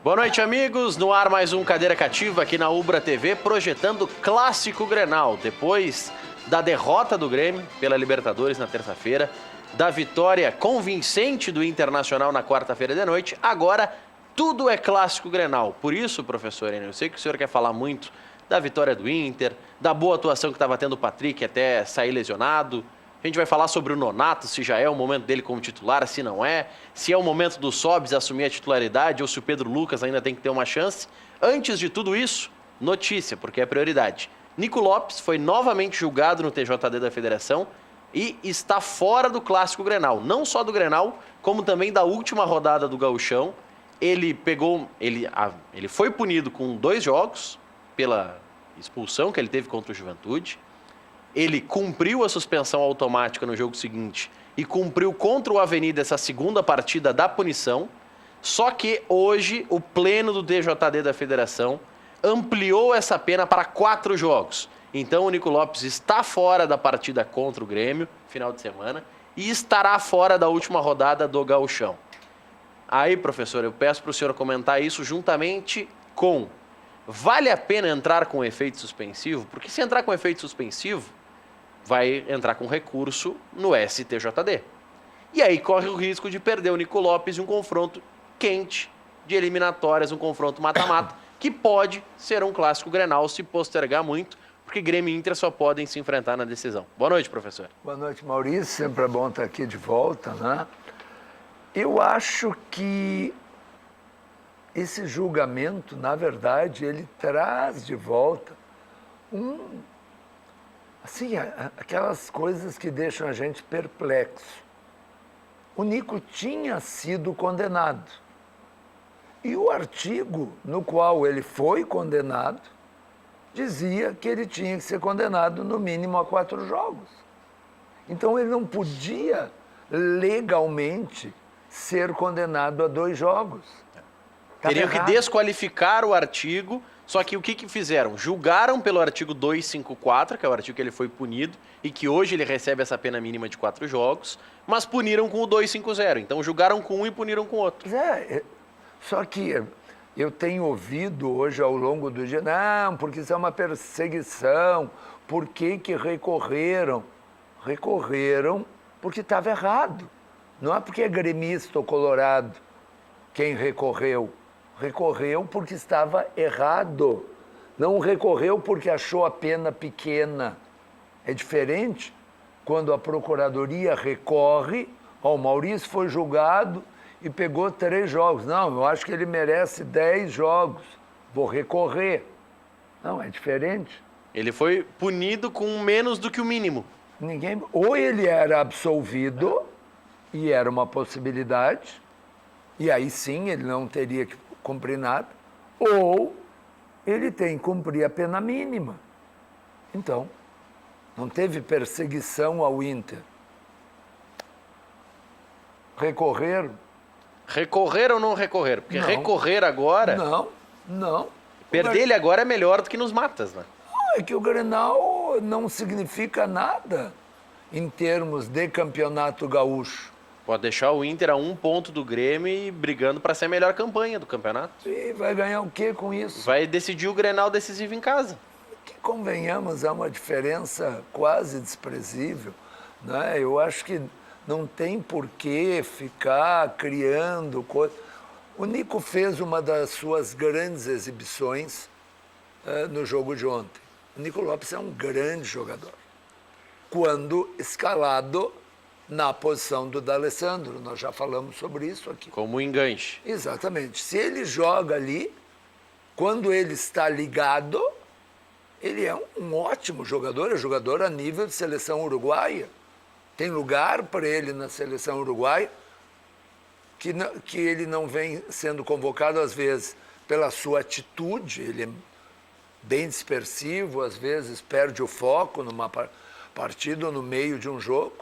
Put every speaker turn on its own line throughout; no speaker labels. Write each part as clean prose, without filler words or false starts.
Boa noite, amigos. No ar mais um Cadeira Cativa aqui na Ubra TV, projetando Clássico Grenal. Depois da derrota do Grêmio pela Libertadores na terça-feira, da vitória convincente do Internacional na quarta-feira de noite, agora tudo é Clássico Grenal. Por isso, professor Enio, eu sei que o senhor quer falar muito da vitória do Inter, da boa atuação que estava tendo o Patrick até sair lesionado. A gente vai falar sobre o Nonato, se já é o momento dele como titular, se não é. Se é o momento do Sobis assumir a titularidade ou se o Pedro Lucas ainda tem que ter uma chance. Antes de tudo isso, notícia, porque é prioridade. Nico Lopes foi novamente julgado no TJD da Federação e está fora do Clássico Grenal. Não só do Grenal, como também da última rodada do Gauchão. Ele foi punido com 2 jogos pela expulsão que ele teve contra o Juventude. Ele cumpriu a suspensão automática no jogo seguinte e cumpriu contra o Avenida essa segunda partida da punição. Só que hoje o pleno do TJD da Federação ampliou essa pena para 4 jogos. Então o Nico Lopes está fora da partida contra o Grêmio, final de semana, e estará fora da última rodada do Gauchão. Aí, professor, eu peço para o senhor comentar isso juntamente com: vale a pena entrar com efeito suspensivo? Porque se entrar com efeito suspensivo, vai entrar com recurso no STJD. E aí corre o risco de perder o Nico Lopes em um confronto quente de eliminatórias, um confronto mata-mata, que pode ser um Clássico Grenal se postergar muito, porque Grêmio e Inter só podem se enfrentar na decisão. Boa noite, professor.
Boa noite, Maurício. Sempre é bom estar aqui de volta, né? Eu acho que esse julgamento, na verdade, ele traz de volta aquelas coisas que deixam a gente perplexo. O Nico tinha sido condenado. E o artigo no qual ele foi condenado dizia que ele tinha que ser condenado no mínimo a 4 jogos. Então ele não podia legalmente ser condenado a 2 jogos.
Teriam que desqualificar o artigo. Só que o que fizeram? Julgaram pelo artigo 254, que é o artigo que ele foi punido, e que hoje ele recebe essa pena mínima de 4 jogos, mas puniram com o 250. Então julgaram com um e puniram com o outro.
Só que eu tenho ouvido hoje ao longo do dia, não, porque isso é uma perseguição, por que recorreram? Recorreram porque estava errado. Não é porque é gremista ou colorado quem recorreu. Recorreu porque estava errado. Não recorreu porque achou a pena pequena. É diferente quando a procuradoria recorre. O Maurício foi julgado e pegou 3 jogos. Não, eu acho que ele merece 10 jogos. Vou recorrer. Não, é diferente.
Ele foi punido com menos do que o mínimo.
Ou ele era absolvido, e era uma possibilidade, e aí sim ele não teria que cumprir nada, ou ele tem que cumprir a pena mínima. Então, não teve perseguição ao Inter. Recorrer?
Recorrer ou não recorrer? Porque
não.
Recorrer agora...
Não.
Perder ele agora é melhor do que nos matas, né?
É que o Grenal não significa nada em termos de campeonato gaúcho.
Pode deixar o Inter a 1 ponto do Grêmio e brigando para ser a melhor campanha do campeonato.
E vai ganhar o quê com isso?
Vai decidir o Grenal decisivo em casa.
Que, convenhamos, é uma diferença quase desprezível, né? Eu acho que não tem por que ficar criando coisas. O Nico fez uma das suas grandes exibições no jogo de ontem. O Nico Lopes é um grande jogador. Quando escalado na posição do D'Alessandro, nós já falamos sobre isso aqui.
Como enganche.
Exatamente. Se ele joga ali, quando ele está ligado, ele é um ótimo jogador, é jogador a nível de seleção uruguaia. Tem lugar para ele na seleção uruguaia, que ele não vem sendo convocado, às vezes, pela sua atitude. Ele é bem dispersivo, às vezes perde o foco numa partida ou no meio de um jogo.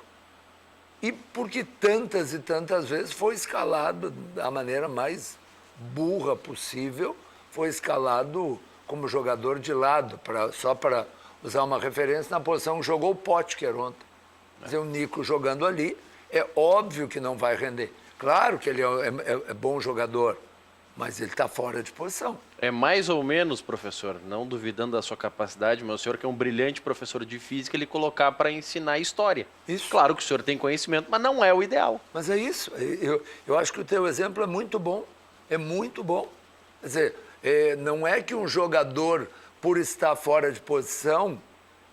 E porque tantas e tantas vezes foi escalado da maneira mais burra possível, foi escalado como jogador de lado, só para usar uma referência, na posição que jogou o Potker ontem. Mas o Nico jogando ali, é óbvio que não vai render. Claro que ele é bom jogador, mas ele está fora de posição.
É mais ou menos, professor, não duvidando da sua capacidade, mas o senhor que é um brilhante professor de física, ele colocar para ensinar história.
Isso.
Claro que o senhor tem conhecimento, mas não é o ideal.
Mas é isso. Eu acho que o teu exemplo é muito bom. É muito bom. Quer dizer, não é que um jogador, por estar fora de posição,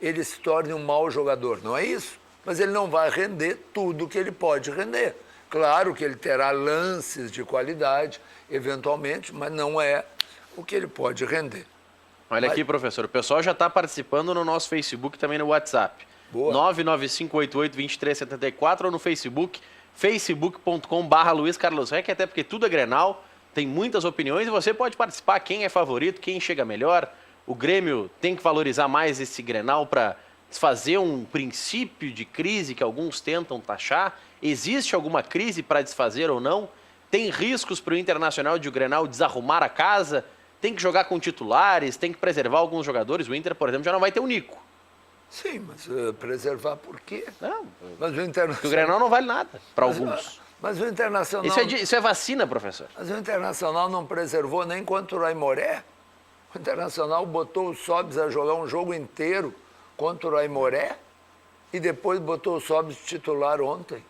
ele se torne um mau jogador. Não é isso. Mas ele não vai render tudo que ele pode render. Claro que ele terá lances de qualidade, eventualmente, mas não é o que ele pode render.
Olha aqui, professor, o pessoal já está participando no nosso Facebook e também no WhatsApp.
Boa.
995882374 ou no Facebook, facebook.com/Luiz Carlos Reck, até porque tudo é Grenal, tem muitas opiniões e você pode participar, quem é favorito, quem chega melhor. O Grêmio tem que valorizar mais esse Grenal para desfazer um princípio de crise que alguns tentam taxar. Existe alguma crise para desfazer ou não? Tem riscos para o Internacional de o Grenal desarrumar a casa? Tem que jogar com titulares? Tem que preservar alguns jogadores? O Inter, por exemplo, já não vai ter o Nico.
Sim, mas preservar por quê?
Não,
Mas o Internacional...
porque o Grenal não vale nada para alguns.
Mas o Internacional...
Isso é vacina, professor.
Mas o Internacional não preservou nem contra o Aimoré. O Internacional botou o Sobis a jogar um jogo inteiro contra o Aimoré e depois botou o Sobis titular ontem.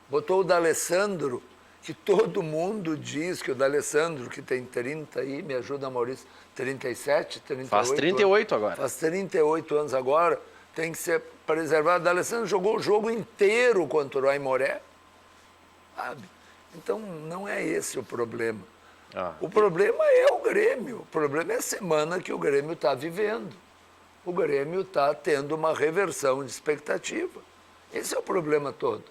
Botou o D'Alessandro, que todo mundo diz que o D'Alessandro, que tem 30 aí, me ajuda, Maurício, 37, 38.
Faz 38 agora.
Faz 38 anos agora, tem que ser preservado. O D'Alessandro jogou o jogo inteiro contra o Aimoré, sabe? Então, não é esse o problema. O problema é o Grêmio. O problema é a semana que o Grêmio está vivendo. O Grêmio está tendo uma reversão de expectativa. Esse é o problema todo.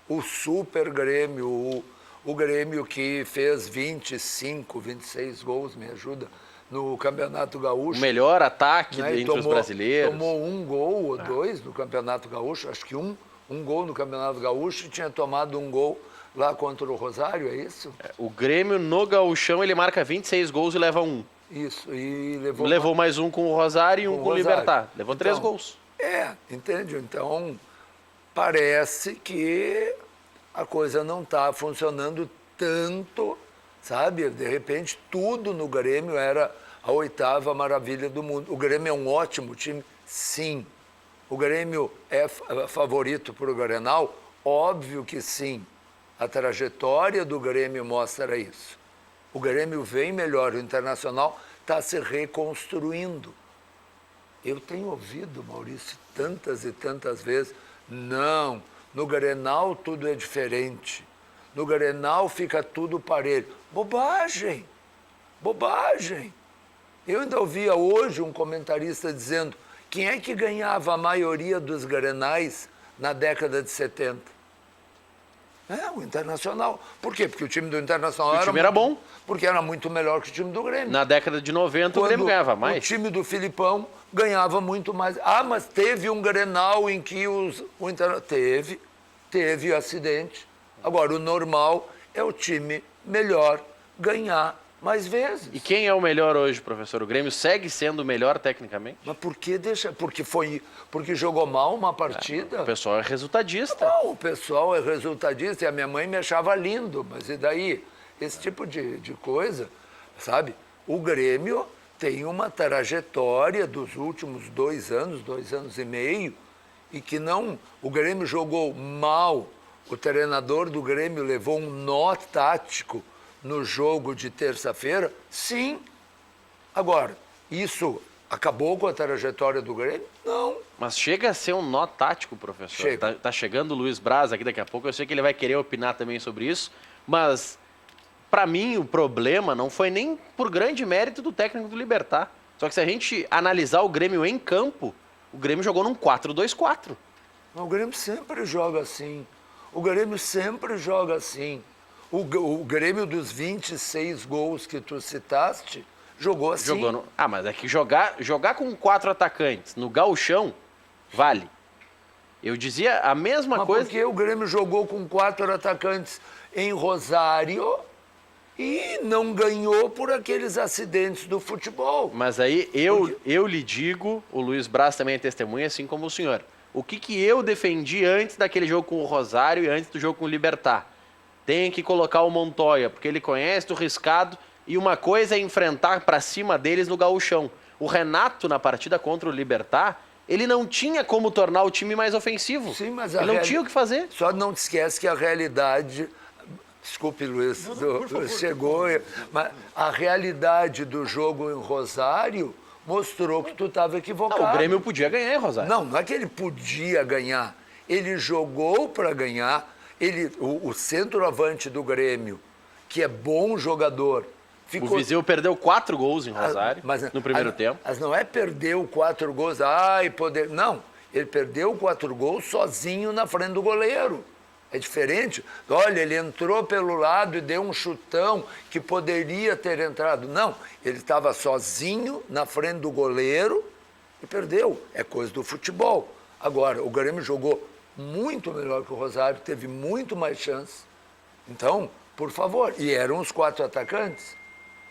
O super Grêmio, o Grêmio que fez 25, 26 gols, me ajuda, no Campeonato Gaúcho.
O melhor ataque
né?
entre os brasileiros.
Tomou um gol ou dois no Campeonato Gaúcho, acho que um gol no Campeonato Gaúcho e tinha tomado um gol lá contra o Rosário, é isso?
O Grêmio no Gauchão, ele marca 26 gols e leva um.
Isso, e
levou mais um com o Rosário e um com o Libertad. Levou 3 gols.
Entende? Então, parece que a coisa não está funcionando tanto, sabe? De repente, tudo no Grêmio era a 8ª maravilha do mundo. O Grêmio é um ótimo time? Sim. O Grêmio é favorito para o Grenal? Óbvio que sim. A trajetória do Grêmio mostra isso. O Grêmio vem melhor, o Internacional está se reconstruindo. Eu tenho ouvido, Maurício, tantas e tantas vezes, não, no Grenal tudo é diferente. No Grenal fica tudo parelho. Bobagem! Bobagem! Eu ainda ouvia hoje um comentarista dizendo quem é que ganhava a maioria dos Grenais na década de 70? O Internacional. Por quê? Porque o time do Internacional
era bom.
Porque era muito melhor que o time do Grêmio.
Na década de 90 o Grêmio ganhava mais.
O time do Filipão ganhava muito mais. Mas teve um Grenal em que o Internacional... Teve acidente. Agora, o normal é o time melhor ganhar mais vezes.
E quem é o melhor hoje, professor? O Grêmio segue sendo o melhor tecnicamente?
Mas por que deixa? Porque jogou mal uma partida?
O pessoal é resultadista.
Não, o pessoal é resultadista e a minha mãe me achava lindo. Mas e daí? Esse tipo de coisa, sabe? O Grêmio tem uma trajetória dos últimos 2 anos e meio, e que não... O Grêmio jogou mal. O treinador do Grêmio levou um nó tático no jogo de terça-feira? Sim. Agora, isso acabou com a trajetória do Grêmio? Não.
Mas chega a ser um nó tático, professor.
Chega.
Tá chegando o Luiz Braz aqui daqui a pouco. Eu sei que ele vai querer opinar também sobre isso. Mas, para mim, o problema não foi nem por grande mérito do técnico do Libertad. Só que se a gente analisar o Grêmio em campo, o Grêmio jogou num 4-2-4.
O Grêmio sempre joga assim. O Grêmio sempre joga assim. O Grêmio dos 26 gols que tu citaste jogou assim.
Mas é que jogar com 4 atacantes no gauchão vale. Eu dizia a mesma coisa...
Porque o Grêmio jogou com 4 atacantes em Rosário e não ganhou por aqueles acidentes do futebol.
Mas aí eu lhe digo, o Luiz Braz também é testemunha, assim como o senhor. O que eu defendi antes daquele jogo com o Rosário e antes do jogo com o Libertad? Tem que colocar o Montoya, porque ele conhece o riscado e uma coisa é enfrentar pra cima deles no gauchão. O Renato, na partida contra o Libertad, ele não tinha como tornar o time mais ofensivo.
Sim, mas
ele não tinha o que fazer.
Só não te esquece que a realidade... Desculpe, Luiz, chegou... Mas a realidade do jogo em Rosário mostrou que tu estava equivocado.
Não, o Grêmio podia ganhar em Rosário.
Não é que ele podia ganhar. Ele jogou para ganhar. O centroavante do Grêmio, que é bom jogador...
O Viseu perdeu 4 gols em Rosário no primeiro tempo.
Mas não é perdeu 4 gols, poder... Não, ele perdeu 4 gols sozinho na frente do goleiro. É diferente. Olha, ele entrou pelo lado e deu um chutão que poderia ter entrado. Não, ele estava sozinho na frente do goleiro e perdeu. É coisa do futebol. Agora, o Grêmio jogou muito melhor que o Rosário, teve muito mais chance. Então, por favor, e eram os 4 atacantes.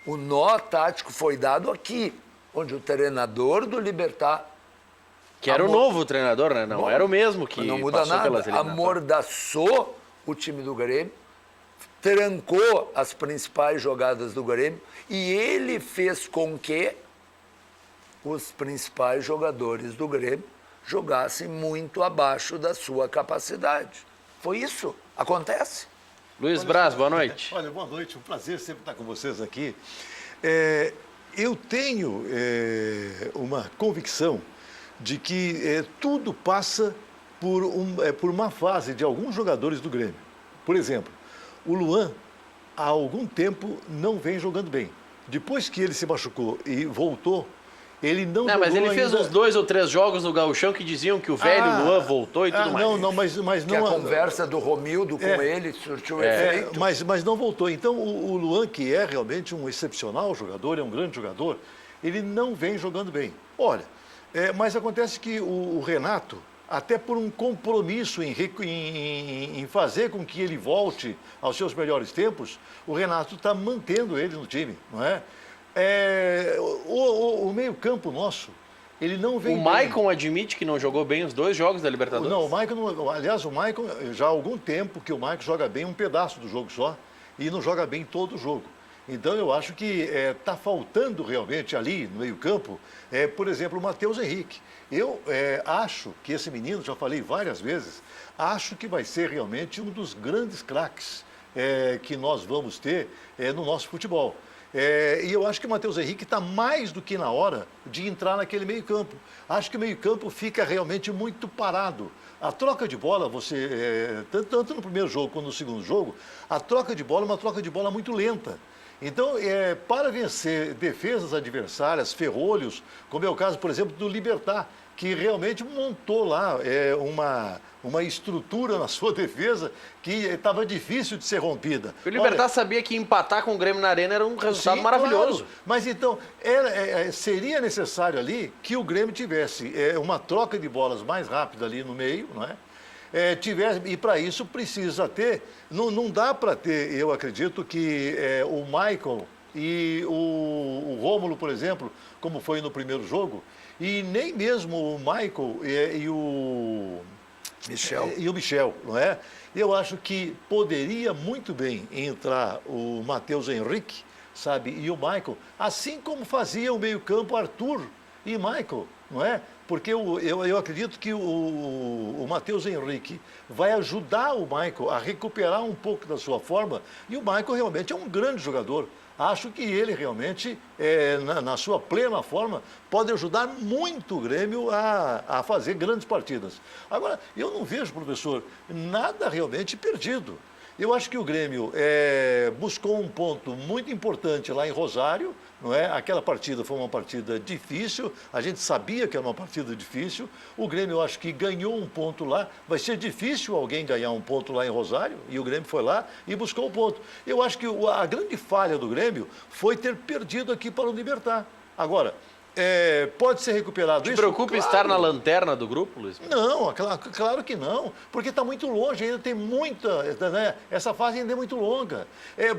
O nó tático foi dado aqui, onde o treinador do Libertad...
Que era o novo treinador, né? Não era o mesmo que
não muda
passou
nada.
pelas eliminatórias.
Amordaçou o time do Grêmio, trancou as principais jogadas do Grêmio e ele fez com que os principais jogadores do Grêmio jogassem muito abaixo da sua capacidade. Foi isso. Acontece.
Luiz Braz, boa noite.
Olha, boa noite. Um prazer sempre estar com vocês aqui. Eu tenho uma convicção de que tudo passa por uma fase de alguns jogadores do Grêmio. Por exemplo, o Luan, há algum tempo, não vem jogando bem. Depois que ele se machucou e voltou, ele não jogou
mas ele fez
ainda...
uns 2 ou 3 jogos no gauchão que diziam que o velho Luan voltou e tudo mais.
Mas
que
não...
a conversa do Romildo com ele surtiu efeito.
Mas não voltou. Então, o Luan, que é realmente um excepcional jogador, é um grande jogador, ele não vem jogando bem. Olha, mas acontece que o Renato, até por um compromisso em fazer com que ele volte aos seus melhores tempos, o Renato está mantendo ele no time, não é? O meio-campo nosso, ele não vem.
O Maicon admite que não jogou bem os 2 jogos da Libertadores?
Não, o Maicon, aliás, o Maicon, já há algum tempo que o Maicon joga bem um pedaço do jogo só e não joga bem todo o jogo. Então, eu acho que está faltando realmente ali no meio-campo, por exemplo, o Matheus Henrique. Eu acho que esse menino, já falei várias vezes, acho que vai ser realmente um dos grandes craques que nós vamos ter no nosso futebol. E eu acho que o Matheus Henrique está mais do que na hora de entrar naquele meio-campo. Acho que o meio-campo fica realmente muito parado. A troca de bola, tanto no primeiro jogo quanto no segundo jogo, a troca de bola é uma troca de bola muito lenta. Então, para vencer defesas adversárias, ferrolhos, como é o caso, por exemplo, do Libertad, que realmente montou lá uma estrutura na sua defesa que estava difícil de ser rompida.
O Libertad sabia que empatar com o Grêmio na Arena era um resultado maravilhoso.
Claro. Mas então, seria necessário ali que o Grêmio tivesse uma troca de bolas mais rápida ali no meio, não é? E para isso precisa ter, não dá para ter, eu acredito que o Michael e o Rômulo, por exemplo, como foi no primeiro jogo, e nem mesmo o Michael e o Michel, não é? Eu acho que poderia muito bem entrar o Matheus Henrique, sabe, e o Michael, assim como fazia o meio-campo Arthur e Michael, não é? Porque eu acredito que o Matheus Henrique vai ajudar o Michael a recuperar um pouco da sua forma, e o Michael realmente é um grande jogador. Acho que ele realmente, na sua plena forma, pode ajudar muito o Grêmio a fazer grandes partidas. Agora, eu não vejo, professor, nada realmente perdido. Eu acho que o Grêmio buscou um ponto muito importante lá em Rosário, não é? Aquela partida foi uma partida difícil, a gente sabia que era uma partida difícil. O Grêmio, eu acho que ganhou um ponto lá. Vai ser difícil alguém ganhar um ponto lá em Rosário, e o Grêmio foi lá e buscou o ponto. Eu acho que a grande falha do Grêmio foi ter perdido aqui para o Libertad. Agora, pode ser recuperado isso?
Te preocupa estar na lanterna do grupo, Luiz?
Não, claro que não, porque está muito longe, ainda tem muita, né, essa fase ainda é muito longa.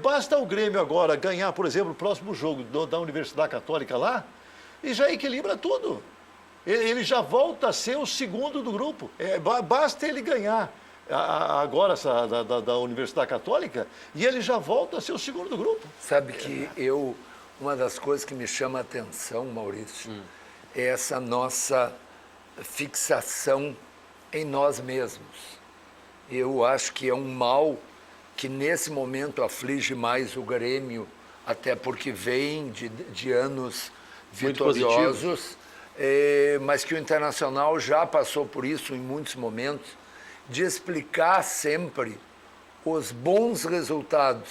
Basta o Grêmio agora ganhar, por exemplo, o próximo jogo da Universidade Católica lá, e já equilibra tudo. Ele já volta a ser o segundo do grupo. Basta ele ganhar agora da Universidade Católica, e ele já volta a ser o segundo do grupo.
Sabe que uma das coisas que me chama a atenção, Maurício, é essa nossa fixação em nós mesmos. Eu acho que é um mal que nesse momento aflige mais o Grêmio, até porque vem de anos
Muito
vitoriosos, mas que o Internacional já passou por isso em muitos momentos, de explicar sempre os bons resultados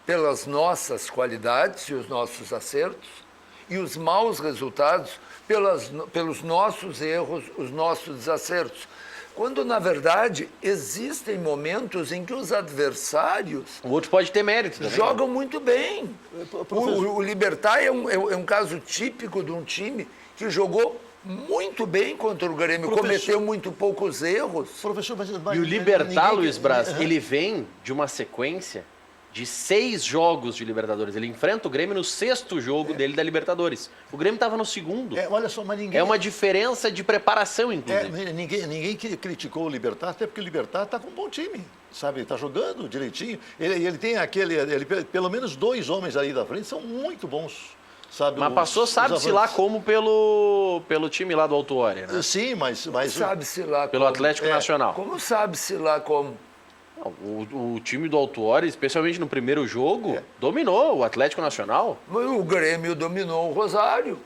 pelas nossas qualidades e os nossos acertos, e os maus resultados pelos nossos erros, os nossos desacertos. Quando, na verdade, existem momentos em que os adversários
O outro pode ter mérito também.
jogam muito bem. O Libertad é um caso típico de um time que jogou muito bem contra o Grêmio, cometeu muito poucos erros.
Professor,
E o Libertad, Luiz Braz, ele vem de uma sequência de 6 jogos de Libertadores. Ele enfrenta o Grêmio no 6º jogo dele da Libertadores. O Grêmio estava no 2º.
Olha só, mas ninguém...
É uma diferença de preparação, inclusive.
Ninguém criticou o Libertad, até porque o Libertad está com um bom time, sabe? Está jogando direitinho. Ele tem pelo menos 2 homens ali da frente, são muito bons. Sabe,
Mas passou, sabe-se lá como pelo time lá do Autuori, né?
Sim, mas
Sabe-se lá
Pelo
como.
Atlético Nacional.
Como sabe-se lá como?
Não, o time do Autuori, especialmente no primeiro jogo, dominou o Atlético Nacional.
O Grêmio dominou o Rosário.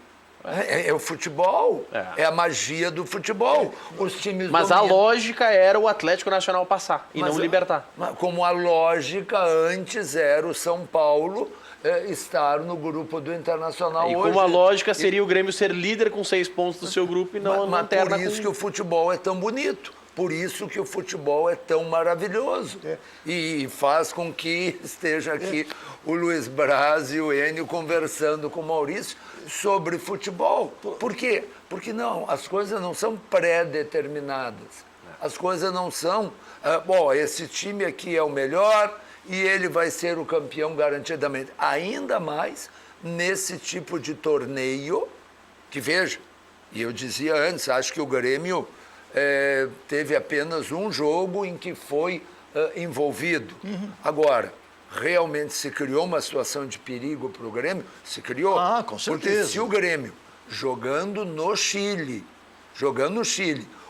É o futebol, é a magia do futebol. Os times
Mas
dominam.
a lógica era o Atlético Nacional passar e não o Libertad.
Como a lógica antes era o São Paulo estar no grupo do Internacional
E
hoje.
como a lógica seria o Grêmio ser líder com 6 pontos do seu grupo e não
Mas
lanterna
por isso
com...
que o futebol é tão bonito. Por isso que o futebol é tão maravilhoso. E faz com que esteja aqui o Luiz Braz e o Enio conversando com o Maurício sobre futebol. Por quê? Porque não, as coisas não são pré-determinadas. As coisas não são, esse time aqui é o melhor e ele vai ser o campeão garantidamente. Ainda mais nesse tipo de torneio que, veja, e eu dizia antes, acho que o Grêmio teve apenas um jogo em que foi envolvido. Agora, realmente se criou uma situação de perigo para o Grêmio? Se criou.
Com certeza.
Porque se o Grêmio, jogando no Chile,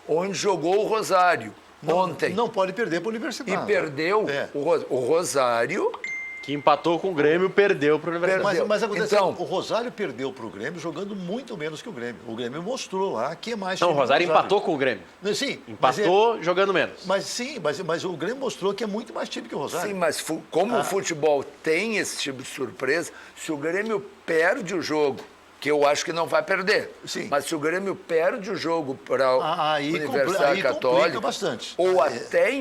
onde jogou o Rosário ontem,
não pode perder para o Universidade.
e perdeu o Rosário...
Que empatou com o Grêmio, perdeu para o Universidade.
Mas acontece,
Então,
o Rosário perdeu para o Grêmio jogando muito menos que o Grêmio. O Grêmio mostrou lá que é mais
Não, o
time que
Rosário empatou com o Grêmio.
Sim.
Empatou jogando menos.
Mas o Grêmio mostrou que é muito mais time que o Rosário.
Sim, mas como o futebol tem esse tipo de surpresa, se o Grêmio perde o jogo, que eu acho que não vai perder, mas se o Grêmio perde o jogo para a Universidade Católica,
bastante.
ou até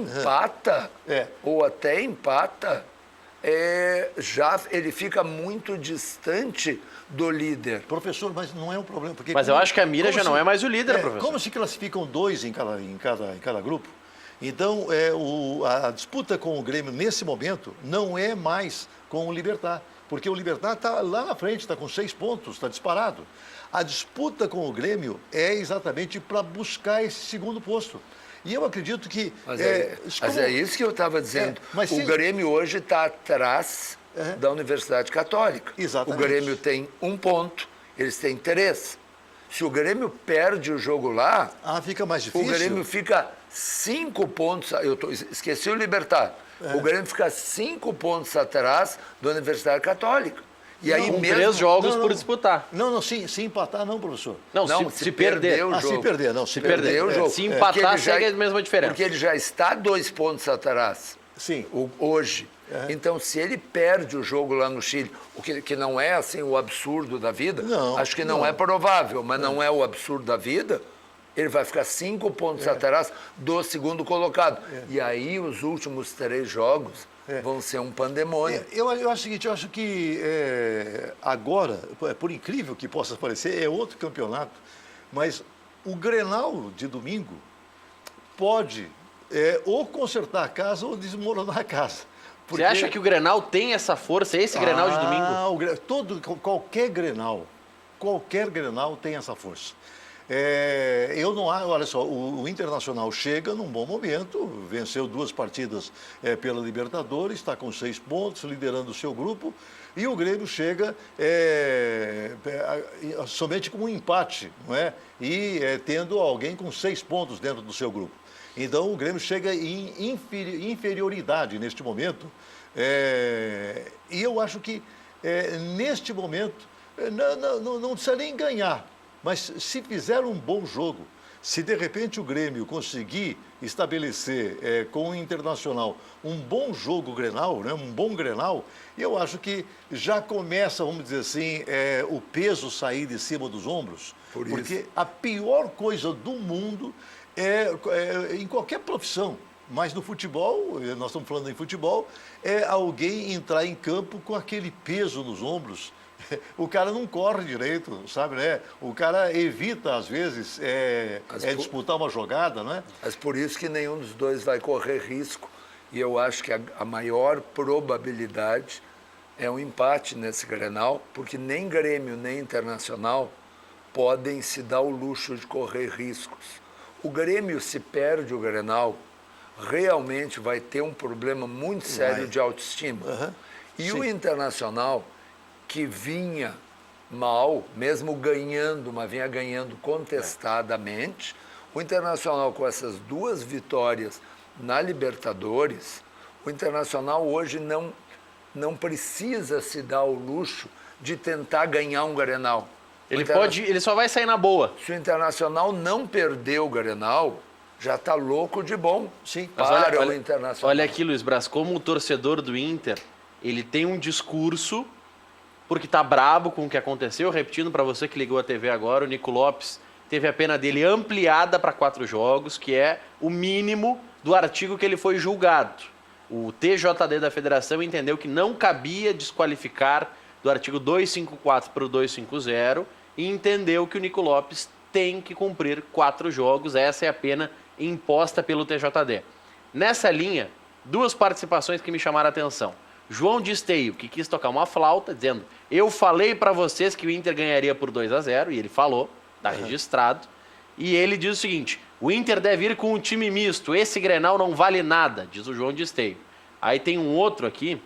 empata, já ele fica muito distante do líder.
Professor, mas não é um problema. Porque
Mas eu acho que a mira já não é mais o líder, professor.
Como se classificam 2 em cada grupo, então a disputa com o Grêmio nesse momento não é mais com o Libertad, porque o Libertad está lá na frente, está com 6 pontos, está disparado. A disputa com o Grêmio é exatamente para buscar esse segundo posto. E eu acredito que...
Mas é isso que eu estava dizendo. O Grêmio hoje está atrás da Universidade Católica.
Exatamente.
O Grêmio tem 1 ponto, eles têm 3. Se o Grêmio perde o jogo lá,
fica mais difícil.
O Grêmio fica 5 pontos... esqueci o Libertad. O Grêmio fica 5 pontos atrás da Universidade Católica. E aí
com
mesmo...
3 jogos por disputar.
Se empatar não, professor.
Não, se perder.
o jogo.
Se perder, não.
Se perder o jogo.
Se empatar, segue a mesma diferença.
Porque ele já está 2 pontos atrás.
Sim.
Hoje. Então, se ele perde o jogo lá no Chile, o que não é assim o absurdo da vida, acho que não é provável, mas não é o absurdo da vida, ele vai ficar 5 pontos atrás do segundo colocado. E aí os últimos 3 jogos vão ser um pandemônio.
Eu acho o seguinte, eu acho que agora, por incrível que possa parecer, é outro campeonato, mas o Grenal de domingo pode ou consertar a casa ou desmoronar a casa.
Você acha que o Grenal tem essa força, esse Grenal de domingo?
Qualquer Grenal tem essa força. Eu não olha só, o Internacional chega num bom momento, venceu 2 partidas pela Libertadores, está com 6 pontos, liderando o seu grupo, e o Grêmio chega somente com um empate, não é? E tendo alguém com 6 pontos dentro do seu grupo. Então o Grêmio chega em inferioridade neste momento, e eu acho que neste momento não precisa nem ganhar. Mas se fizer um bom jogo, se de repente o Grêmio conseguir estabelecer com o Internacional um bom jogo Grenal, né, um bom Grenal, eu acho que já começa, vamos dizer assim, o peso sair de cima dos ombros. Porque a pior coisa do mundo em qualquer profissão, mas no futebol, nós estamos falando em futebol, é alguém entrar em campo com aquele peso nos ombros. O cara não corre direito, sabe, né? O cara evita, às vezes, disputar uma jogada, não é?
Mas por isso que nenhum dos dois vai correr risco. E eu acho que a maior probabilidade é um empate nesse Grenal, porque nem Grêmio nem Internacional podem se dar o luxo de correr riscos. O Grêmio, se perde o Grenal, realmente vai ter um problema muito sério de autoestima.
Uhum.
E
Sim.
o Internacional, que vinha mal, mesmo ganhando, mas vinha ganhando contestadamente, o Internacional com essas 2 vitórias na Libertadores, o Internacional hoje não precisa se dar o luxo de tentar ganhar um Grenal.
Ele só vai sair na boa.
Se o Internacional não perder o Grenal, já está louco de bom.
Sim.
Para o Internacional.
Olha aqui, Luiz Braz, como o torcedor do Inter, ele tem um discurso, porque está brabo com o que aconteceu. Repetindo para você que ligou a TV agora, o Nico Lopes teve a pena dele ampliada para 4 jogos, que é o mínimo do artigo que ele foi julgado. O TJD da Federação entendeu que não cabia desqualificar do artigo 254 para o 250 e entendeu que o Nico Lopes tem que cumprir 4 jogos. Essa é a pena imposta pelo TJD. Nessa linha, 2 participações que me chamaram a atenção. João de Esteio, que quis tocar uma flauta, dizendo: eu falei para vocês que o Inter ganharia por 2-0, e ele falou, está registrado, e ele diz o seguinte: o Inter deve ir com um time misto, esse Grenal não vale nada, diz o João de Esteio. Aí tem um outro aqui,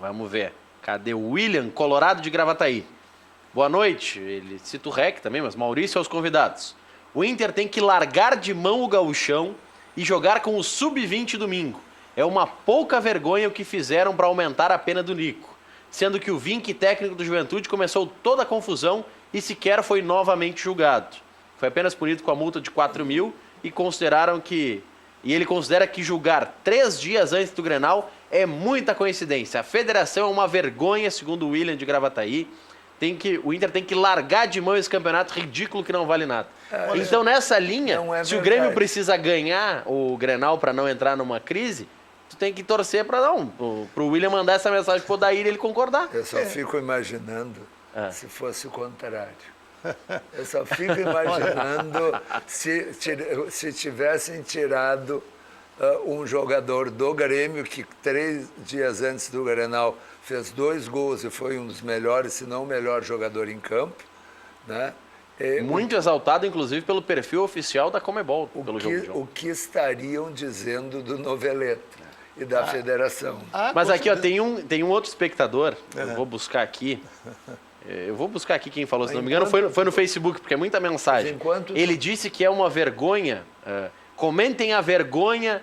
vamos ver, cadê o William, Colorado de Gravataí? Boa noite, ele cita o REC também, mas Maurício aos convidados. O Inter tem que largar de mão o gauchão e jogar com o sub-20 domingo. É uma pouca vergonha o que fizeram para aumentar a pena do Nico, sendo que o Vinck, técnico do Juventude, começou toda a confusão e sequer foi novamente julgado. Foi apenas punido com a multa de 4 mil e ele considera que julgar 3 dias antes do Grenal é muita coincidência. A federação é uma vergonha, segundo o William de Gravataí. O Inter tem que largar de mão esse campeonato ridículo que não vale nada. Então, nessa linha, se o Grêmio precisa ganhar o Grenal para não entrar numa crise, tu tem que torcer para o William mandar essa mensagem pro Odair e ele concordar.
Eu só fico imaginando se fosse o contrário. Eu só fico imaginando se tivessem tirado um jogador do Grêmio que 3 dias antes do Grenal fez 2 gols e foi um dos melhores, se não o melhor jogador em campo, né?
Muito exaltado, inclusive, pelo perfil oficial da Comebol.
O que estariam dizendo do Noveleta e da federação?
Mas aqui tem um outro espectador, eu vou buscar aqui. Quem falou, se não me engano, foi no Facebook, porque é muita mensagem. Ele disse que é uma vergonha. Comentem a vergonha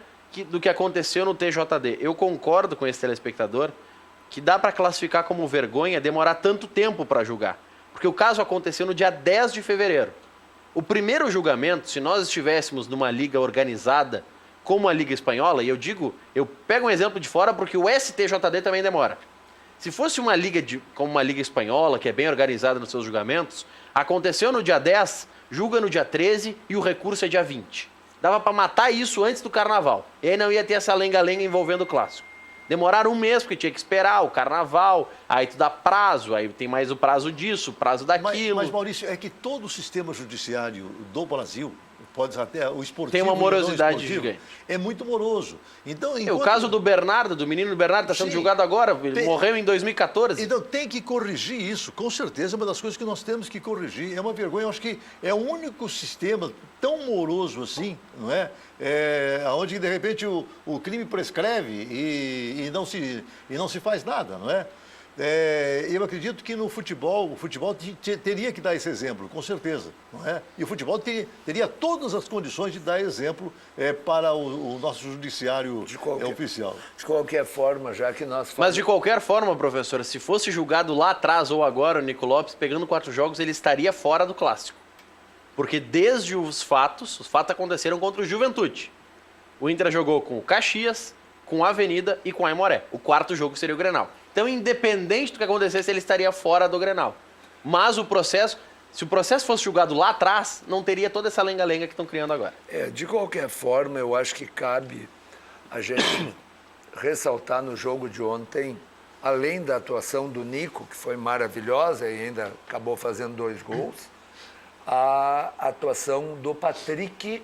do que aconteceu no TJD. Eu concordo com esse telespectador que dá para classificar como vergonha demorar tanto tempo para julgar. Porque o caso aconteceu no dia 10 de fevereiro. O primeiro julgamento, se nós estivéssemos numa liga organizada como a Liga Espanhola, e eu pego um exemplo de fora porque o STJD também demora. Se fosse uma liga como uma Liga Espanhola, que é bem organizada nos seus julgamentos, aconteceu no dia 10, julga no dia 13 e o recurso é dia 20. Dava para matar isso antes do Carnaval. E aí não ia ter essa lenga-lenga envolvendo o Clássico. Demoraram um mês, porque tinha que esperar o Carnaval, aí tu dá prazo, aí tem mais o prazo disso, o prazo daquilo.
Mas, Maurício, é que todo o sistema judiciário do Brasil, pode até o esportivo.
Tem uma
e o não
morosidade
esportivo,
gigante.
É muito moroso. Então,
O caso do Bernardo, do menino Bernardo, está sendo
Sim.
julgado agora, ele morreu em 2014.
Então tem que corrigir isso, com certeza é uma das coisas que nós temos que corrigir. É uma vergonha, eu acho que é o único sistema tão moroso assim, não é? Onde de repente o crime prescreve e não se faz nada, não é? Eu acredito que no futebol, o futebol teria que dar esse exemplo, com certeza, não é? E o futebol teria todas as condições de dar exemplo para o nosso judiciário oficial.
De qualquer forma, já que nós falamos...
Mas de qualquer forma, professor, se fosse julgado lá atrás ou agora o Nico Lopes pegando 4 jogos, ele estaria fora do clássico. Porque desde os fatos aconteceram contra o Juventude. O Inter jogou com o Caxias, com a Avenida e com a Aimoré. O 4º jogo seria o Grenal. Então, independente do que acontecesse, ele estaria fora do Grenal. Mas o processo, se o processo fosse julgado lá atrás, não teria toda essa lenga-lenga que estão criando agora.
De qualquer forma, eu acho que cabe a gente ressaltar no jogo de ontem, além da atuação do Nico, que foi maravilhosa e ainda acabou fazendo 2 gols, a atuação do Patrick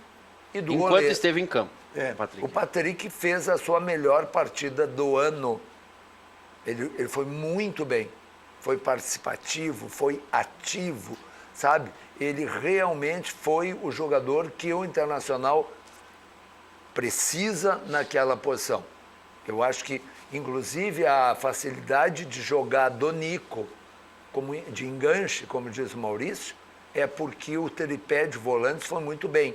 e do
Enquanto
goleiro.
esteve em campo.
O Patrick fez a sua melhor partida do ano. Ele foi muito bem, foi participativo, foi ativo, sabe? Ele realmente foi o jogador que o Internacional precisa naquela posição. Eu acho que, inclusive, a facilidade de jogar do Nico, de enganche, como diz o Maurício, é porque o tripé de volantes foi muito bem.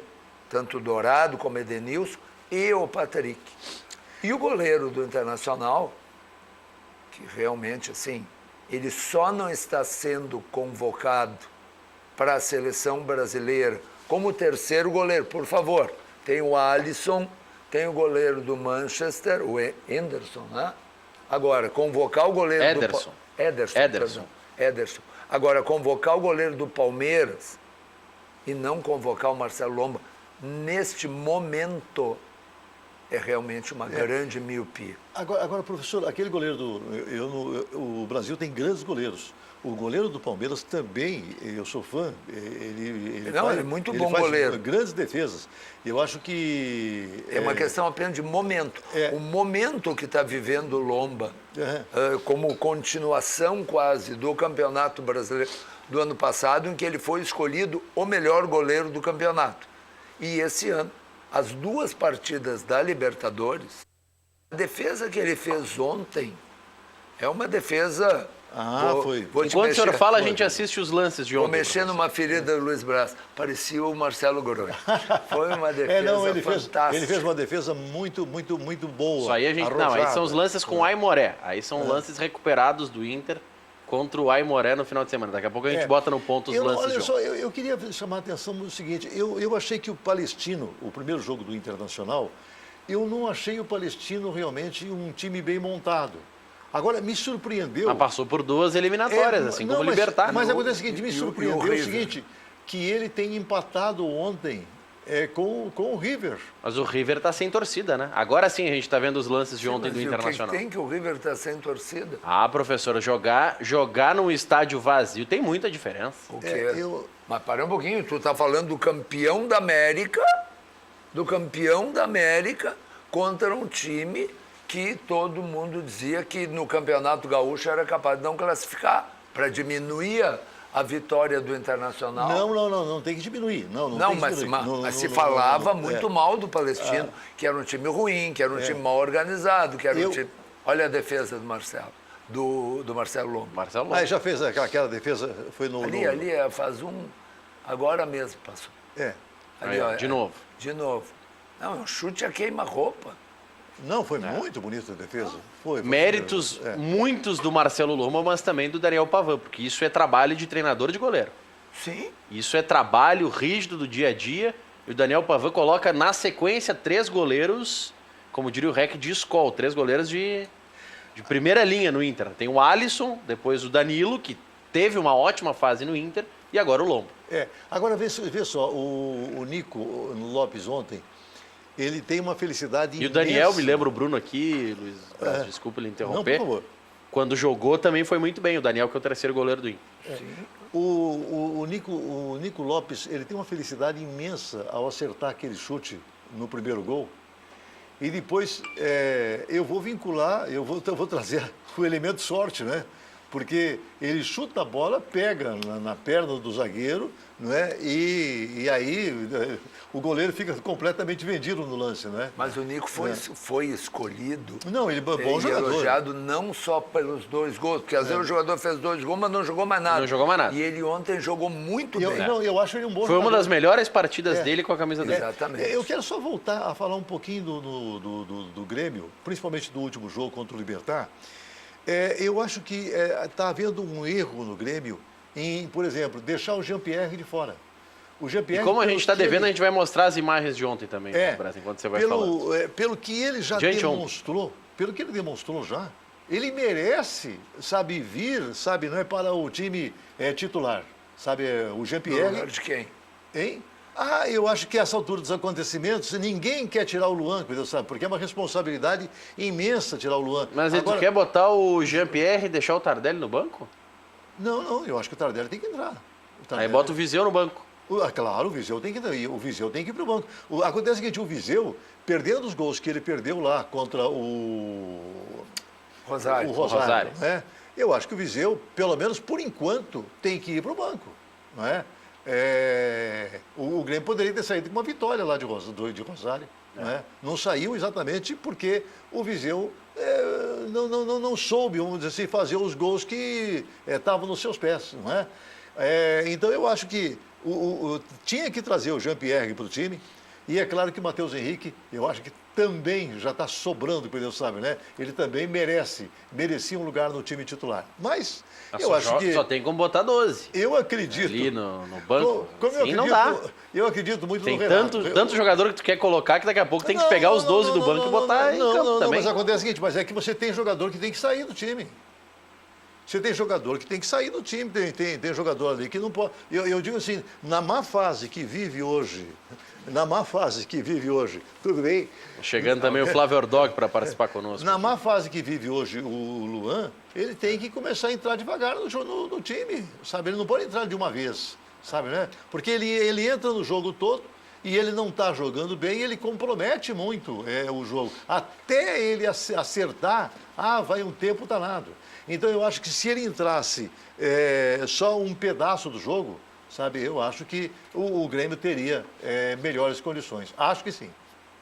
Tanto o Dourado como o Edenilson e o Patrick. E o goleiro do Internacional, que realmente, assim, ele só não está sendo convocado para a seleção brasileira como 3º goleiro. Por favor, tem o Alisson, tem o goleiro do Manchester, o Henderson, né? Agora, convocar o goleiro
Ederson.
Ederson. Agora, convocar o goleiro do Palmeiras e não convocar o Marcelo Lomba, neste momento, é realmente uma grande miopia.
Agora, professor, aquele goleiro o Brasil tem grandes goleiros. O goleiro do Palmeiras também, eu sou fã, ele
é muito bom
faz
goleiro.
Grandes defesas. Eu acho que...
É uma questão apenas de momento. O momento que está vivendo o Lomba, como continuação quase do Campeonato Brasileiro do ano passado, em que ele foi escolhido o melhor goleiro do campeonato. E esse ano, as 2 partidas da Libertadores, a defesa que ele fez ontem é uma defesa...
foi.
Enquanto o senhor fala, a gente assiste os lances de ontem.
Vou mexer numa ferida do Luiz Braz. Parecia o Marcelo Groi. Foi uma defesa fantástica.
Ele fez uma defesa muito, muito, muito boa.
Isso aí aí são os lances com o Aimoré. Aí são lances recuperados do Inter contra o Aimoré no final de semana. Daqui a pouco a gente bota no ponto os lances.
Olha só, eu queria chamar a atenção no seguinte. Eu achei que o Palestino, o primeiro jogo do Internacional, eu não achei o Palestino realmente um time bem montado. Agora, me surpreendeu...
Mas passou por 2 eliminatórias, assim como o Libertad.
Mas acontece o seguinte, me surpreendeu o seguinte, que ele tem empatado ontem com o River.
Mas o River está sem torcida, né? Agora sim a gente está vendo os lances de ontem do Internacional.
O que tem que o River está sem torcida?
Ah, professor, jogar num estádio vazio tem muita diferença.
O quê? Mas para um pouquinho, tu está falando do campeão da América, contra um time que todo mundo dizia que no Campeonato Gaúcho era capaz de não classificar, para diminuir a vitória do Internacional.
Não tem que diminuir.
Mas se falava muito mal do Palestino, que era um time ruim, que era um time mal organizado, que era um time... Olha a defesa do Marcelo, do Marcelo Lomba.
Já fez aquela defesa, foi no...
Ali faz agora mesmo passou. Ali,
de novo.
De novo. Não, é um chute a queima-roupa.
Não, foi muito bonita a defesa. Foi
Méritos muitos do Marcelo Lomba, mas também do Daniel Pavan, porque isso é trabalho de treinador de goleiro.
Sim.
Isso é trabalho rígido do dia a dia. E o Daniel Pavan coloca na sequência 3 goleiros, como diria o REC, de escola, 3 goleiros de primeira linha no Inter. Tem o Alisson, depois o Danilo, que teve uma ótima fase no Inter, e agora o Lomba.
Agora vê só, o Nico Lopes ontem, ele tem uma felicidade imensa.
E o Daniel, me lembra o Bruno aqui, Luiz, desculpa ele interromper.
Não, por favor.
Quando jogou também foi muito bem, o Daniel, que é o 3º goleiro do Inter.
O Nico Lopes, ele tem uma felicidade imensa ao acertar aquele chute no primeiro gol. E depois eu vou vincular, eu vou trazer o elemento sorte, né? Porque ele chuta a bola, pega na perna do zagueiro, não é? E aí o goleiro fica completamente vendido no lance, não é?
Mas o Nico foi escolhido.
Não, ele é bom
e
jogador.
Elogiado não só pelos 2 gols, porque às vezes o jogador fez 2 gols, mas não jogou mais nada.
Não jogou mais nada.
E ele ontem jogou muito bem.
Não, eu acho ele um bom
Foi
jogador.
uma das melhores partidas dele com a camisa dele.
Exatamente.
Eu quero só voltar a falar um pouquinho do Grêmio, principalmente do último jogo contra o Libertad. Eu acho que está havendo um erro no Grêmio em, por exemplo, deixar o Jean-Pierre de fora. O
E
Jean-Pierre,
como a gente está devendo, a gente vai mostrar as imagens de ontem também, Brasil, enquanto você vai falando.
Pelo que ele já demonstrou, pelo que ele demonstrou já, ele merece, sabe, vir, sabe, não é para o time titular, sabe, o
No
Jean-Pierre.
lugar de quem?
Hein? Eu acho que a essa altura dos acontecimentos, ninguém quer tirar o Luan, sabe? Porque é uma responsabilidade imensa tirar o Luan.
Mas
Agora,
tu quer botar o Jean-Pierre e deixar o Tardelli no banco?
Não, eu acho que o Tardelli tem que entrar.
Aí bota o Viseu no banco.
Claro, o Viseu tem que entrar. O Viseu tem que ir para o banco. Acontece o seguinte, o Viseu, perdendo os gols que ele perdeu lá contra o
Rosário.
Rosário.
Né? Eu acho que o Viseu, pelo menos por enquanto, tem que ir para o banco. Não é? O Grêmio poderia ter saído com uma vitória lá de Rosário. Não saiu exatamente porque o Viseu não soube, vamos dizer assim, fazer os gols que estavam nos seus pés. Não é? Então eu acho que tinha que trazer o Jean-Pierre para o time. E é claro que o Matheus Henrique, eu acho que também já está sobrando, para Deus sabe, né? Ele também merecia um lugar no time titular. Mas eu acho que...
Só tem como botar 12.
Eu acredito...
Ali no banco,
Como
não dá.
Eu acredito muito
Tem
no Renato.
tanto jogador que tu quer colocar que daqui a pouco tem que pegar os 12 do banco e botar em campo também.
Mas acontece o seguinte, mas é que você tem jogador que tem que sair do time. Você tem jogador que tem que sair do time, tem jogador ali que não pode... Eu digo assim, na má fase que vive hoje, tudo bem?
Chegando também o Flávio Ordog para participar conosco.
Na má fase que vive hoje o Luan, ele tem que começar a entrar devagar no time, sabe? Ele não pode entrar de uma vez, sabe, né? Porque ele entra no jogo todo e ele não está jogando bem e ele compromete muito o jogo. Até ele acertar, vai um tempo danado. Então eu acho que se ele entrasse só um pedaço do jogo, sabe, eu acho que o Grêmio teria melhores condições. Acho que sim.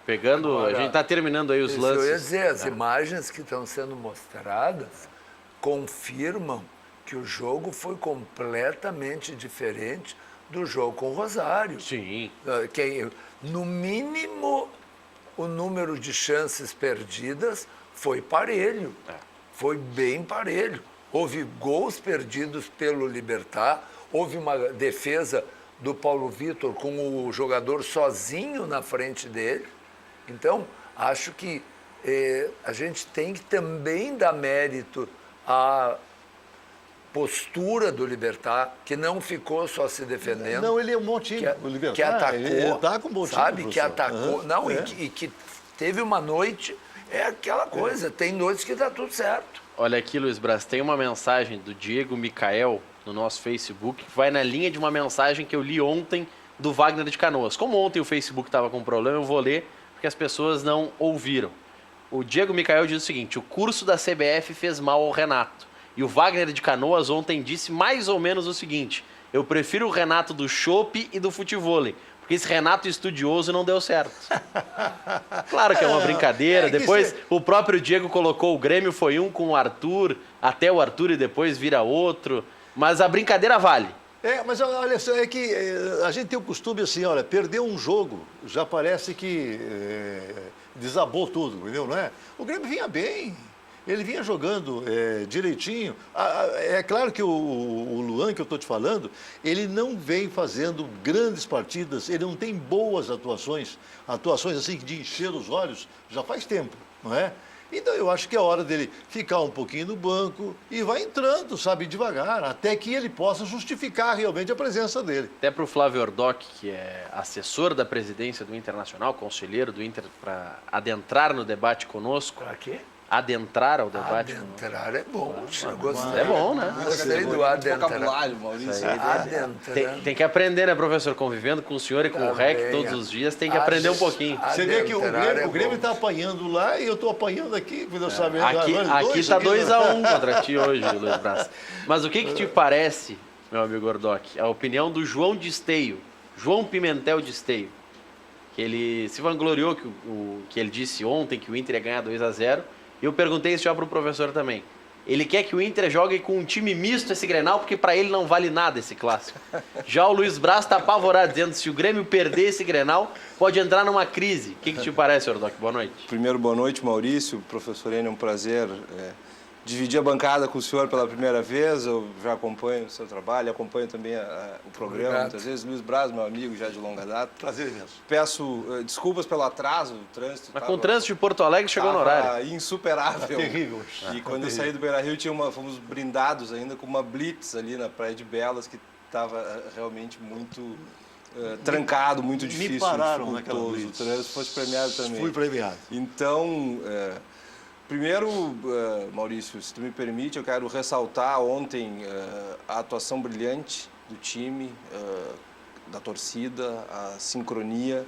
Pegando,
Agora,
a gente está terminando aí os lances.
Eu ia dizer, as imagens que estão sendo mostradas confirmam que o jogo foi completamente diferente do jogo com o Rosário.
Sim.
No mínimo, o número de chances perdidas foi parelho. Foi bem parelho. Houve gols perdidos pelo Libertad, houve uma defesa do Paulo Vitor com o jogador sozinho na frente dele. Então, acho que a gente tem que também dar mérito à postura do Libertad, que não ficou só se defendendo.
Não, ele é um bom time, o Libertad.
Que atacou,
ele tá com um bom time,
sabe? Que
professor.
atacou. Não, e que teve uma noite, aquela coisa, tem noites que dá tudo certo.
Olha aqui, Luiz Braz, tem uma mensagem do Diego Micael no nosso Facebook, que vai na linha de uma mensagem que eu li ontem do Wagner de Canoas. Como ontem o Facebook estava com problema, eu vou ler, porque as pessoas não ouviram. O Diego Micael diz o seguinte: o curso da CBF fez mal ao Renato. E o Wagner de Canoas ontem disse mais ou menos o seguinte: eu prefiro o Renato do chopp e do futevôlei, porque esse Renato estudioso não deu certo. Claro que é uma brincadeira. Depois o próprio Diego colocou o Grêmio, foi um com o Arthur, até o Arthur e depois vira outro. Mas a brincadeira vale.
Mas olha só, é que a gente tem o costume assim, olha, perdeu um jogo, já parece que desabou tudo, entendeu, não é? O Grêmio vinha bem, ele vinha jogando direitinho. É claro que o Luan, que eu estou te falando, ele não vem fazendo grandes partidas, ele não tem boas atuações assim de encher os olhos, já faz tempo, não é? Então eu acho que é hora dele ficar um pouquinho no banco e vai entrando, sabe, devagar, até que ele possa justificar realmente a presença dele.
Até para o Flávio Ordoc, que é assessor da presidência do Internacional, conselheiro do Inter, para adentrar no debate conosco.
Para quê?
adentrar ao debate?
Adentrar é bom, eu gostei.
É bom, né?
Gostei do adentrar.
Vocabulário, Maurício.
Adentrar.
Tem que aprender, né, professor? Convivendo com o senhor e com o REC todos os dias, tem que aprender um pouquinho.
Você vê que o
Adentrar
Grêmio
bom.
está apanhando lá e eu estou apanhando aqui.
Aqui tá 2-1 contra ti hoje, Luiz Braz. Mas o que te parece, meu amigo Ordoc, a opinião do João de Esteio, João Pimentel de Esteio, que ele se vangloriou que ele disse ontem que o Inter ia ganhar 2-0, e eu perguntei isso já para o professor também. Ele quer que o Inter jogue com um time misto esse Grenal, porque para ele não vale nada esse clássico. Já o Luiz Braz está apavorado, dizendo que se o Grêmio perder esse Grenal, pode entrar numa crise. O que te parece, Ordoc? Boa noite.
Primeiro, boa noite, Maurício. Professor Enio, é um prazer dividir a bancada com o senhor pela primeira vez. Eu já acompanho o seu trabalho, acompanho também o programa.
Obrigado.
Muitas vezes. Luiz Braz, meu amigo já de longa data.
Prazer imenso.
Peço desculpas pelo atraso, o trânsito.
Mas com o trânsito de Porto Alegre chegou no horário.
Insuperável.
Terrível.
E quando eu saí do Beira-Rio, fomos brindados ainda com uma blitz ali na Praia de Belas, que estava realmente muito trancado, muito difícil.
Me pararam naquela
dificultoso.
blitz.
O trânsito fosse premiado também.
Fui premiado.
Então, primeiro, Maurício, se tu me permite, eu quero ressaltar ontem a atuação brilhante do time, da torcida, a sincronia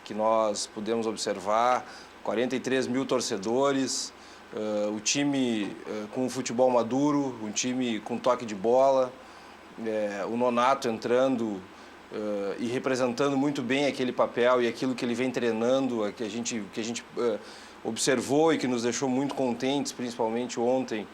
que nós pudemos observar, 43 mil torcedores, o time com um futebol maduro, um time com toque de bola, o Nonato entrando e representando muito bem aquele papel e aquilo que ele vem treinando, que a gente observou e que nos deixou muito contentes, principalmente ontem,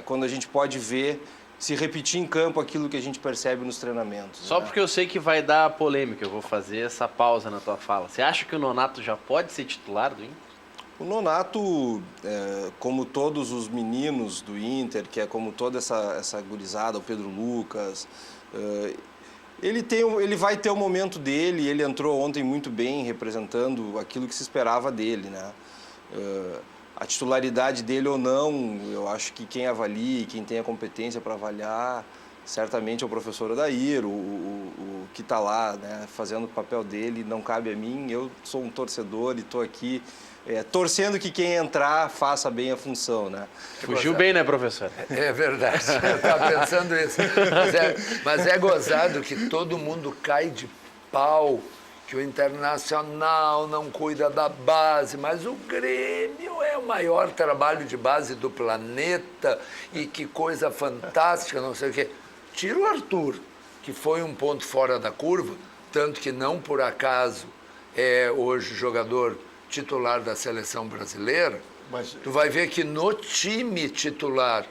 quando a gente pode ver se repetir em campo aquilo que a gente percebe nos treinamentos.
Só porque eu sei que vai dar polêmica, eu vou fazer essa pausa na tua fala. Você acha que o Nonato já pode ser titular do Inter?
O Nonato, como todos os meninos do Inter, que é como toda essa gurizada, o Pedro Lucas, ele vai ter o momento dele. Ele entrou ontem muito bem, representando aquilo que se esperava dele, né? A titularidade dele ou não, eu acho que quem avalie, quem tem a competência para avaliar, certamente é o professor Odair, o que está lá, né, fazendo o papel dele, não cabe a mim. Eu sou um torcedor e estou aqui torcendo que quem entrar faça bem a função, né?
Fugiu bem, né, professor?
É verdade, eu estava pensando isso. Mas é gozado que todo mundo cai de pau, que o Internacional não cuida da base, mas o Grêmio é o maior trabalho de base do planeta e que coisa fantástica, não sei o quê. Tira o Arthur, que foi um ponto fora da curva, tanto que não por acaso é hoje jogador titular da seleção brasileira. Mas tu vai ver que no time titular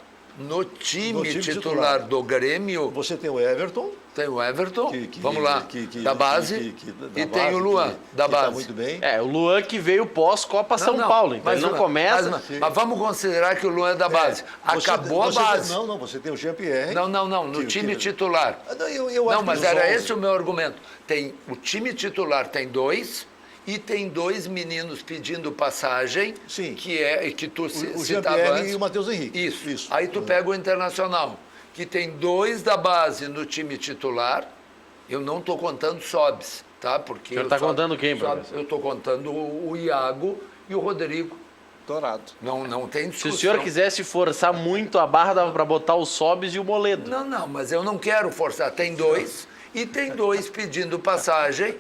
do Grêmio,
você tem o Everton.
Tem o Everton, vamos lá, da base, e tem o Luan, da base.
Tá muito bem.
O Luan que veio pós-Copa São Paulo, então ele não começa...
Mas vamos considerar que o Luan é da base. Acabou a base.
Não, você tem o Jean-Pierre.
Não, no time titular. Não, mas era esse o meu argumento. O time titular tem dois, e tem dois meninos pedindo passagem,
sim,
que tu
o
citava antes.
E o Matheus Henrique.
Isso. Aí tu pega o Internacional, que tem dois da base no time titular. Eu não estou contando Sobs, tá? Porque
o senhor está contando quem, professor?
Eu estou contando o Iago e o Rodrigo.
Dourado.
Não tem discussão.
Se o senhor quisesse forçar muito a barra, dava para botar o Sobs e o Moledo.
Não, mas eu não quero forçar. Tem dois, e tem dois pedindo passagem,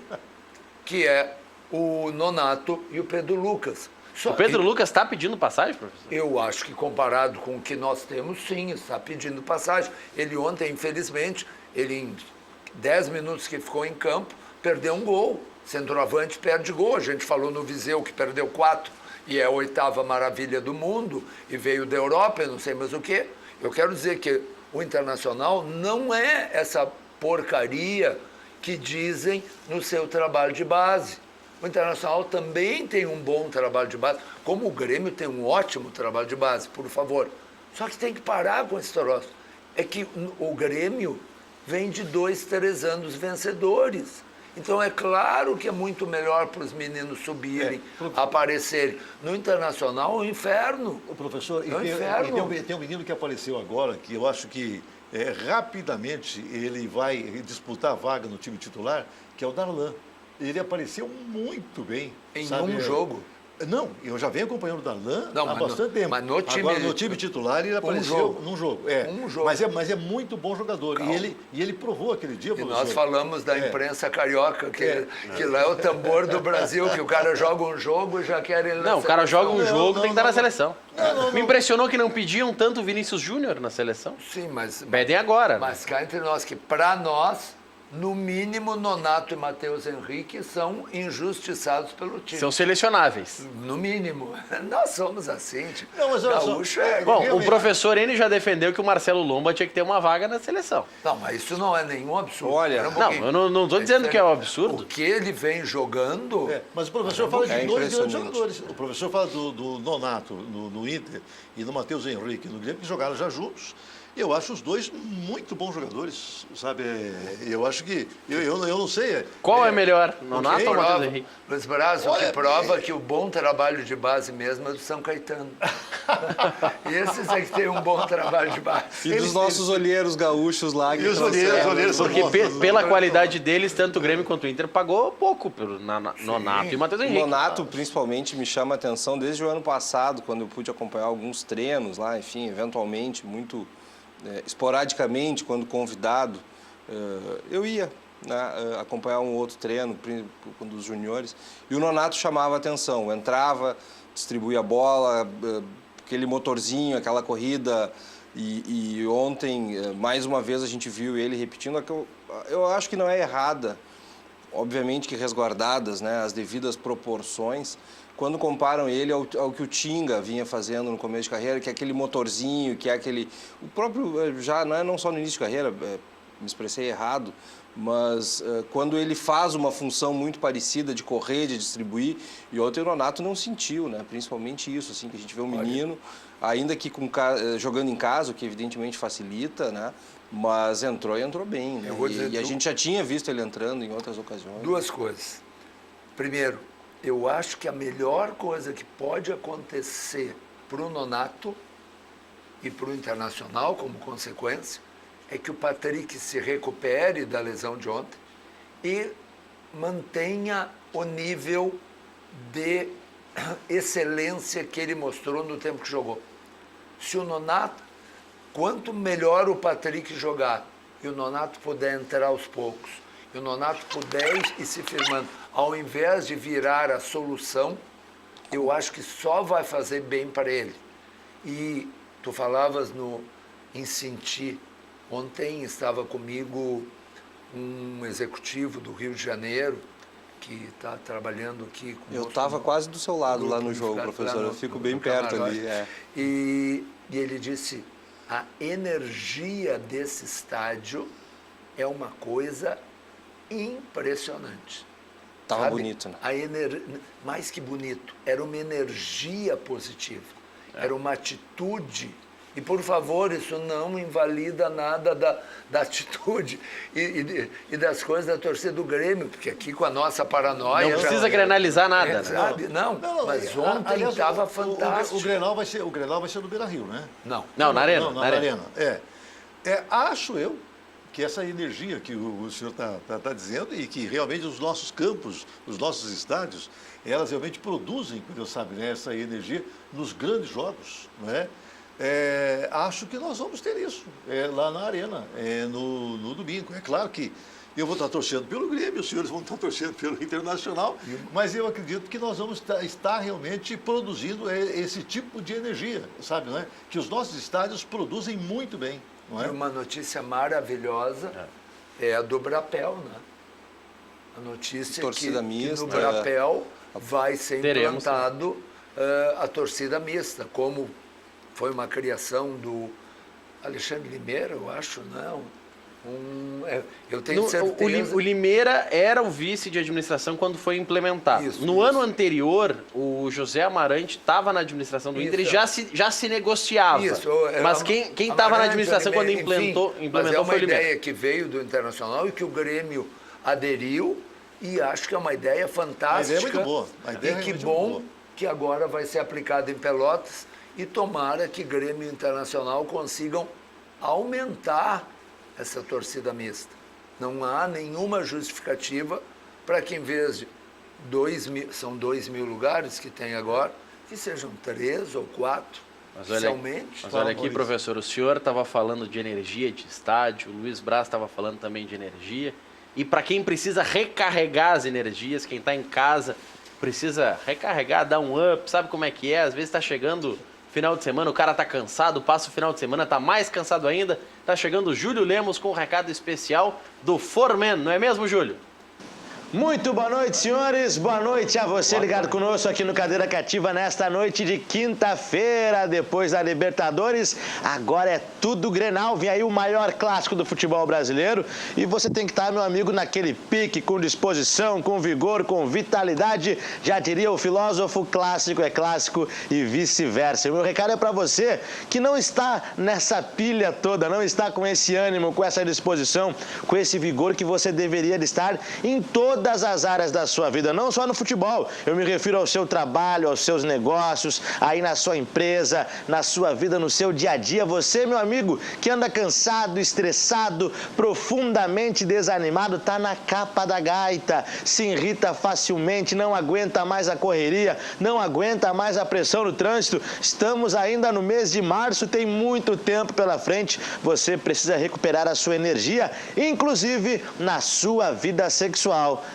que é o Nonato e o Pedro Lucas.
O Pedro Lucas está pedindo passagem, professor?
Eu acho que comparado com o que nós temos, sim, está pedindo passagem. Ele ontem, infelizmente, em 10 minutos que ficou em campo, perdeu um gol. Centroavante perde gol. A gente falou no Viseu que perdeu 4 e é a 8ª maravilha do mundo e veio da Europa, eu não sei mais o quê. Eu quero dizer que o Internacional não é essa porcaria que dizem no seu trabalho de base. O Internacional também tem um bom trabalho de base, como o Grêmio tem um ótimo trabalho de base, por favor. Só que tem que parar com esse troço. É que o Grêmio vem de 2, 3 anos vencedores. Então é claro que é muito melhor para os meninos subirem, aparecerem. No Internacional é um inferno.
O professor,
é um inferno.
Tem um menino que apareceu agora, que eu acho que rapidamente ele vai disputar a vaga no time titular, que é o Darlan. Ele apareceu muito bem.
Em um jogo.
Não, eu já venho acompanhando o Darlan
Não,
há bastante tempo.
mas no time-
Agora, no time titular, ele apareceu
jogo.
num jogo.
Um jogo.
Mas é muito bom jogador. E ele provou aquele dia,
E
professor.
nós falamos da imprensa carioca, que lá é o tambor do Brasil, que o cara joga um jogo e já quer ele na
Não, o cara joga um
Não,
jogo,
não,
tem que estar
não,
na seleção. Me impressionou que não pediam tanto o Vinícius Júnior na seleção.
Sim, mas
Pedem agora.
Mas cá entre nós, que para nós, no mínimo, Nonato e Matheus Henrique são injustiçados pelo time.
São selecionáveis.
No mínimo. Nós somos assim. Tipo,
Não, mas olha só.
gaúcho é...
Bom, o
Realmente.
professor N já defendeu que o Marcelo Lomba tinha que ter uma vaga na seleção.
Não, mas isso não é nenhum absurdo.
Olha,
Espera um
Não,
pouquinho.
eu não estou dizendo que é um absurdo.
O que ele vem jogando...
Mas o professor fala de
É
dois grandes
impressionante.
jogadores. O professor fala do Nonato no Inter e do Matheus Henrique no Grêmio, que jogaram já juntos. Eu acho os dois muito bons jogadores, sabe? Eu acho que... Eu não sei...
Qual é melhor, Nonato ou Matheus
Prova,
Henrique?
Luiz Braz, o que prova que o bom trabalho de base mesmo é do São Caetano. Esses é que tem um bom trabalho de base.
E dos nossos olheiros gaúchos lá. Que
E os
trouxeram-
olheiros são
Porque
bons.
pela qualidade deles, tanto o Grêmio quanto o Inter pagou pouco pelo Nonato e Matheus
O
Henrique.
Nonato, principalmente, me chama a atenção desde o ano passado, quando eu pude acompanhar alguns treinos lá, enfim, eventualmente, muito esporadicamente, quando convidado, eu ia, né, acompanhar um outro treino, quando os juniores, e o Nonato chamava a atenção, entrava, distribuía a bola, aquele motorzinho, aquela corrida, e ontem, mais uma vez, a gente viu ele repetindo, eu acho que não é errada, obviamente que resguardadas, né, as devidas proporções, quando comparam ele ao que o Tinga vinha fazendo no começo de carreira, que é aquele motorzinho, que é aquele... O próprio, já não só no início de carreira, me expressei errado, mas quando ele faz uma função muito parecida de correr, de distribuir, e ontem o Nonato não sentiu, né, principalmente isso, assim, que a gente vê um menino, ainda que jogando em casa, o que evidentemente facilita, né, mas entrou bem, né,
Eu vou dizer
e a gente já tinha visto ele entrando em outras ocasiões.
Duas coisas. Primeiro, eu acho que a melhor coisa que pode acontecer para o Nonato e para o Internacional, como consequência, é que o Patrick se recupere da lesão de ontem e mantenha o nível de excelência que ele mostrou no tempo que jogou. Se o Nonato, quanto melhor o Patrick jogar e o Nonato puder entrar aos poucos, e o Nonato puder ir se firmando, ao invés de virar a solução, eu acho que só vai fazer bem para ele. E tu falavas em sentir. Ontem estava comigo um executivo do Rio de Janeiro, que está trabalhando aqui com
Eu estava quase do seu lado lá no jogo,
lá
professor.
no-
Eu fico
no
bem perto
camarote.
ali.
E ele disse, a energia desse estádio é uma coisa impressionante.
Tava
Sabe?
bonito, né?
Mais que bonito, era uma energia positiva, era uma atitude. E, por favor, isso não invalida nada da atitude e das coisas da torcida do Grêmio, porque aqui com a nossa paranoia...
Não
já-
precisa granalizar nada, né?
Sabe? Não, mas ontem
aliás,
estava
o
fantástico.
Grenal vai ser no Beira-Rio, né?
Não.
Não, na Arena.
Não, na arena. Acho eu que essa energia que o senhor está dizendo e que realmente os nossos campos, os nossos estádios, elas realmente produzem, como eu sabe, né, essa energia nos grandes jogos, não é? Acho que nós vamos ter isso lá na Arena, no domingo. É claro que eu vou estar torcendo pelo Grêmio, os senhores vão estar torcendo pelo Internacional, mas eu acredito que nós vamos estar realmente produzindo esse tipo de energia, sabe, não é? Que os nossos estádios produzem muito bem, não
E
é?
uma notícia maravilhosa é a do Brapel, né? A notícia
Torcida
que
mista,
no Brapel vai ser
Teremos,
implantado a torcida mista, como foi uma criação do Alexandre Limeira, eu acho, não? Eu tenho certeza...
O Limeira era o vice de administração quando foi implementado.
Isso,
no
isso.
ano anterior, o José Amarante estava na administração do Inter e
Isso.
já se negociava.
Isso,
Mas quem estava na
Amarante,
administração quando
enfim,
implementou
mas é uma
foi o Limeira.
ideia que veio do Internacional e que o Grêmio aderiu e acho que é uma ideia fantástica.
A ideia é muito boa. A ideia
E
é
que
realmente
bom
muito boa.
que agora vai ser aplicado em Pelotas e tomara que Grêmio e Internacional consigam aumentar essa torcida mista. Não há nenhuma justificativa para que, em vez de são 2.000 lugares que tem agora, que sejam 3 ou 4, oficialmente.
Mas olha aqui, professor, o senhor estava falando de energia de estádio, o Luiz Braz estava falando também de energia. E para quem precisa recarregar as energias, quem está em casa, precisa recarregar, dar um up, sabe como é que é? Às vezes está chegando final de semana, o cara está cansado, passa o final de semana, está mais cansado ainda. Está chegando o Júlio Lemos com um recado especial do Formen, não é mesmo, Júlio?
Muito boa noite, senhores. Boa noite a você ligado conosco aqui no Cadeira Cativa nesta noite de quinta-feira, depois da Libertadores. Agora é tudo Grenal. Vem aí o maior clássico do futebol brasileiro. E você tem que estar, meu amigo, naquele pique, com disposição, com vigor, com vitalidade. Já diria o filósofo, clássico é clássico e vice-versa. O meu recado é para você que não está nessa pilha toda, não está com esse ânimo, com essa disposição, com esse vigor que você deveria estar em todas as áreas da sua vida, não só no futebol. Eu me refiro ao seu trabalho, aos seus negócios, aí na sua empresa, na sua vida, no seu dia a dia. Você, meu amigo, que anda cansado, estressado, profundamente desanimado, tá na capa da gaita, se irrita facilmente, não aguenta mais a correria, não aguenta mais a pressão no trânsito. Estamos ainda no mês de março, tem muito tempo pela frente. Você precisa recuperar a sua energia, inclusive na sua vida sexual.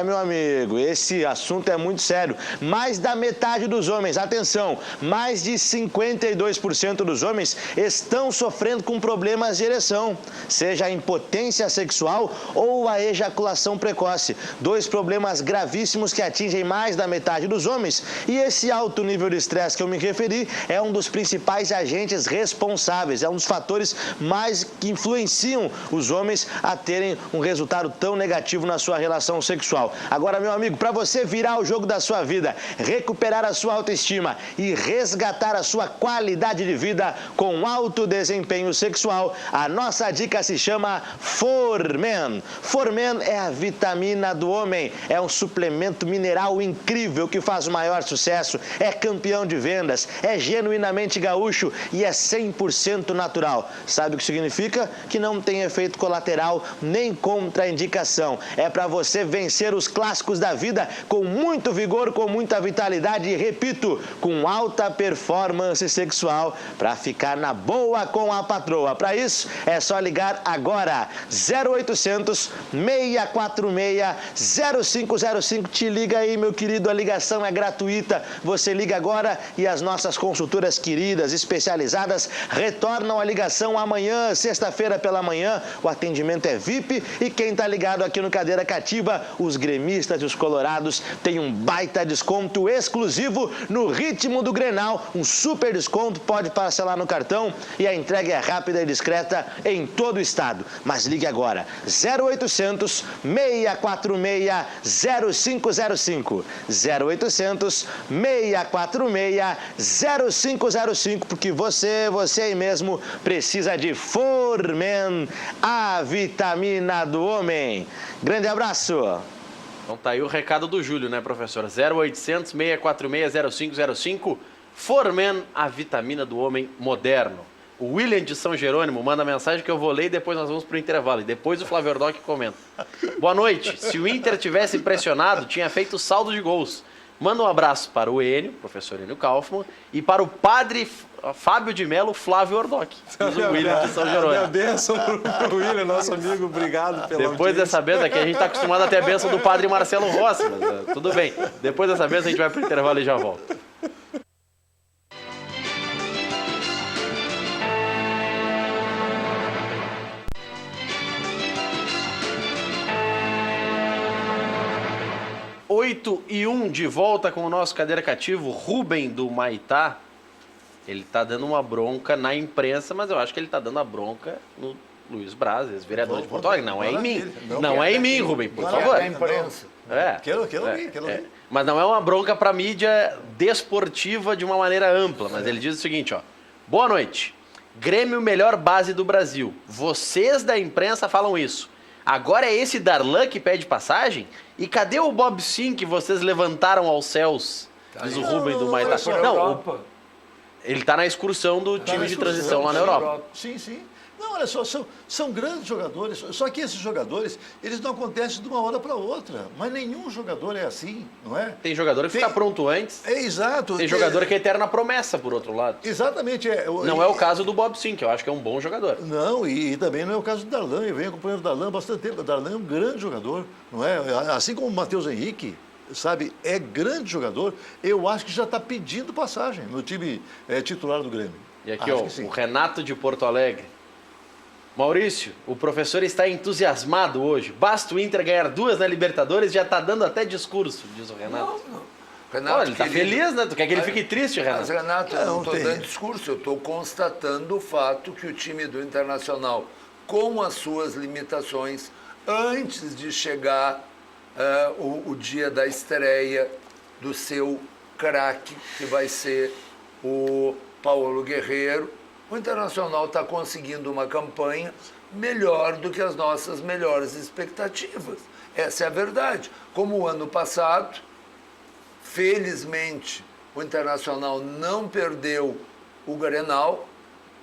Meu amigo, esse assunto é muito sério. Mais da metade dos homens, atenção, mais de 52% dos homens estão sofrendo com problemas de ereção, seja a impotência sexual ou a ejaculação precoce. 2 problemas gravíssimos que atingem mais da metade dos homens. E esse alto nível de estresse que eu me referi é um dos principais agentes responsáveis, é um dos fatores mais que influenciam os homens a terem um resultado tão negativo na sua relação sexual. Agora, meu amigo, para você virar o jogo da sua vida, recuperar a sua autoestima e resgatar a sua qualidade de vida com alto desempenho sexual, a nossa dica se chama Formen. Formen é a vitamina do homem, é um suplemento mineral incrível que faz o maior sucesso, é campeão de vendas, é genuinamente gaúcho e é 100% natural. Sabe o que significa? Que não tem efeito colateral nem contraindicação. É para você vencer os clássicos da vida com muito vigor, com muita vitalidade e, repito, com alta performance sexual para ficar na boa com a patroa. Para isso, é só ligar agora, 0800 646 0505. Te liga aí, meu querido, a ligação é gratuita. Você liga agora e as nossas consultoras queridas, especializadas, retornam a ligação amanhã, sexta-feira pela manhã. O atendimento é VIP e quem está ligado aqui no Cadeira Cativa, os gremistas e os colorados têm um baita desconto exclusivo no ritmo do Grenal, um super desconto, pode parcelar no cartão e a entrega é rápida e discreta em todo o estado. Mas ligue agora, 0800 646 0505, 0800 646 0505, porque você aí mesmo precisa de Formen, a vitamina do homem. Grande abraço!
Então tá aí o recado do Júlio, né, professor? 0800 646 0505, Formen, a vitamina do homem moderno. O William de São Jerônimo manda mensagem que eu vou ler e depois nós vamos pro intervalo. E depois o Flávio Ordoc comenta. Boa noite. Se o Inter tivesse impressionado, tinha feito saldo de gols. Manda um abraço para o Enio, professor Enio Kaufmann, e para o padre Fábio de Melo, Flávio Ordoc. Diz o William de São Jerônimo.
Minha bênção pro William, nosso amigo. Obrigado pela
Depois dessa bênção aqui, a gente está acostumado a ter a bênção do padre Marcelo Rossi, mas tudo bem. Depois dessa bênção, a gente vai pro intervalo e já volta. Oito e 1 de volta com o nosso cadeira cativo, Rubem do Maitá. Ele tá dando uma bronca na imprensa, mas eu acho que ele tá dando a bronca no Luiz Braz, ex-vereador de Porto Alegre. Não é em mim. Não é em mim, Rubem, por favor.
É a imprensa.
Quero ouvir.
Mas não é uma bronca para mídia desportiva de uma maneira ampla. Mas ele diz o seguinte, ó. Boa noite. Grêmio, melhor base do Brasil. Vocês da imprensa falam isso. Agora é esse Darlan que pede passagem? E cadê o Bob Sim que vocês levantaram aos céus? Diz o Rubem do Maitá.
Não,
ele tá na excursão do time de transição lá na Europa.
Sim. Não, olha só, são grandes jogadores, só que esses jogadores, eles não acontecem de uma hora para outra, mas nenhum jogador é assim, não é?
Tem jogador que fica pronto antes.
É exato.
Tem jogador que é eterna promessa, por outro lado.
Exatamente.
Não é o caso do Bob Sim, que eu acho que é um bom jogador.
Não, e também não é o caso do Darlan. Eu venho acompanhando o Darlan há bastante tempo. O Darlan é um grande jogador, não é? Assim como o Matheus Henrique, sabe, é grande jogador. Eu acho que já está pedindo passagem no time titular do Grêmio.
E aqui,
Acho
ó,
que sim.
o Renato de Porto Alegre. Maurício, o professor está entusiasmado hoje. Basta o Inter ganhar 2 na Libertadores, já está dando até discurso, diz o Renato.
Não. Renato,
Olha, ele está
querido,
feliz, né? Tu quer que ele fique triste, Renato?
Mas, Renato, eu não estou
tem.
dando discurso, eu estou constatando o fato que o time do Internacional, com as suas limitações, antes de chegar o dia da estreia do seu craque, que vai ser o Paulo Guerreiro, o Internacional está conseguindo uma campanha melhor do que as nossas melhores expectativas. Essa é a verdade. Como o ano passado, felizmente, o Internacional não perdeu o Grenal,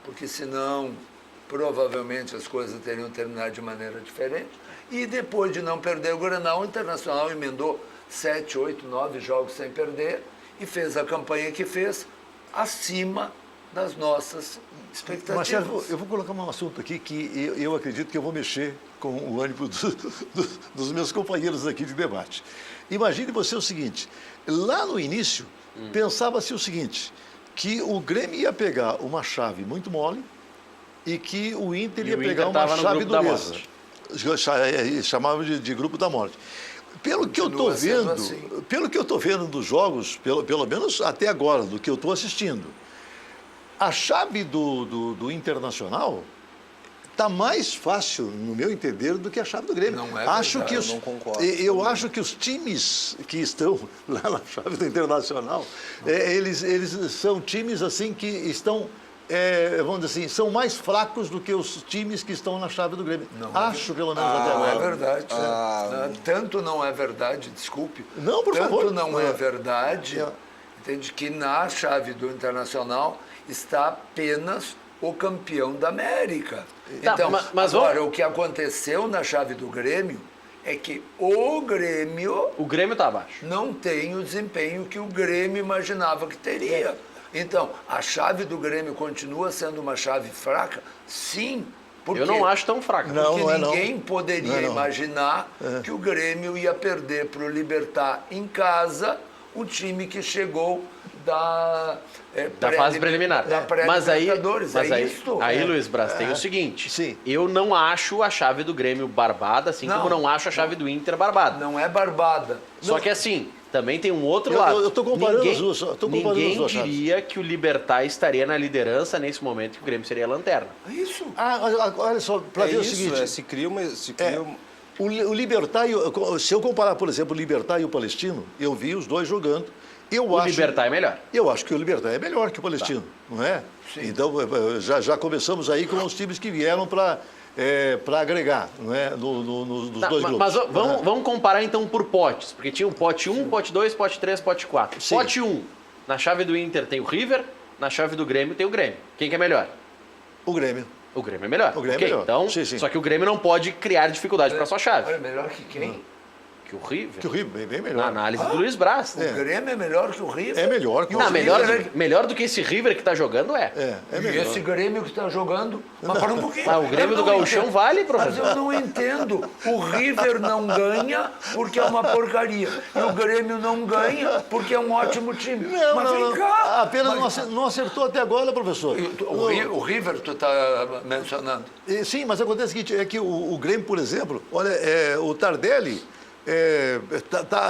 porque senão provavelmente as coisas teriam terminado de maneira diferente. E depois de não perder o Grenal, o Internacional emendou 7, 8, 9 jogos sem perder e fez a campanha que fez acima das nossas expectativas.
Marcelo, eu vou colocar um assunto aqui que eu acredito que eu vou mexer com o ânimo dos meus companheiros aqui de debate. Imagine você o seguinte, lá no início, pensava-se o seguinte, que o Grêmio ia pegar uma chave muito mole e que o Inter ia pegar uma chave dureza. Chamavam de grupo da morte. Pelo que eu estou vendo,
assim.
pelo que eu estou vendo dos jogos, pelo menos até agora, do que eu estou assistindo, a chave do Internacional está mais fácil, no meu entender, do que a chave do Grêmio.
Não é
acho
verdade,
que
eu não concordo.
eu acho que os times que estão lá na chave do Internacional, eles são times assim que estão, vamos dizer assim, são mais fracos do que os times que estão na chave do Grêmio. Acho, pelo menos até
Não
agora.
é verdade. Tanto não é verdade, desculpe.
Não, por
tanto
favor.
não é verdade, entende, que na chave do Internacional está apenas o campeão da América.
Tá,
Então,
mas
agora, o que aconteceu na chave do Grêmio é que o Grêmio
O Grêmio tá abaixo.
não tem o desempenho que o Grêmio imaginava que teria. Então, a chave do Grêmio continua sendo uma chave fraca? Sim. Porque
Eu não acho tão fraco.
Não,
porque
não é não.
ninguém poderia
Não é não.
imaginar que o Grêmio ia perder para o Libertad em casa, um time que chegou da
fase preliminar.
Da
Mas aí,
pré-Libertadores.
aí, Luiz Braz, tem o seguinte.
Sim.
Eu não acho a chave do Grêmio barbada, assim
Não.
como não acho a chave do Inter barbada.
Não é barbada.
Só que assim, também tem um outro
Eu-
lado.
eu tô comparando
ninguém,
as duas, eu tô comparando
ninguém
as duas chaves.
diria que o Libertad estaria na liderança nesse momento que o Grêmio seria a lanterna.
É isso.
Olha só, para ver o
isso,
seguinte.
se cria uma...
O Libertad, se eu comparar, por exemplo, o Libertad e o Palestino, eu vi os dois jogando.
O Libertad é melhor.
Eu acho que o Libertad é melhor que o Palestino, não é?
Sim.
Então, já começamos aí com os times que vieram para agregar, não é? Nos
Tá,
dois grupos.
mas vamos comparar então por potes, porque tinha o pote 1, pote 2, pote 3, pote 4.
Sim.
Pote 1, na chave do Inter tem o River, na chave do Grêmio tem o Grêmio. Quem que é melhor?
O Grêmio.
O Grêmio é melhor.
O Grêmio é
Ok,
melhor.
Então,
Sim.
só que o Grêmio não pode criar dificuldade para sua chave.
Olha, melhor que quem?
Que o River.
Que o River, bem melhor.
Na análise do Luiz Braz.
O Grêmio é melhor que o River?
É melhor que
E
o
Não,
River.
melhor do que esse River que tá jogando é.
É
E
melhor.
esse Grêmio que está jogando... Mas para um pouquinho.
Mas o Grêmio
Eu
do
não
Gauchão
entendo.
vale,
Mas
professor?
eu não entendo. O River não ganha porque é uma porcaria. E o Grêmio não ganha porque é um ótimo time.
Não,
mas vem
não.
cá.
Apenas não acertou até agora, professor.
O River tu está mencionando.
Sim, mas acontece o seguinte, é que o Grêmio, por exemplo, olha, o Tardelli,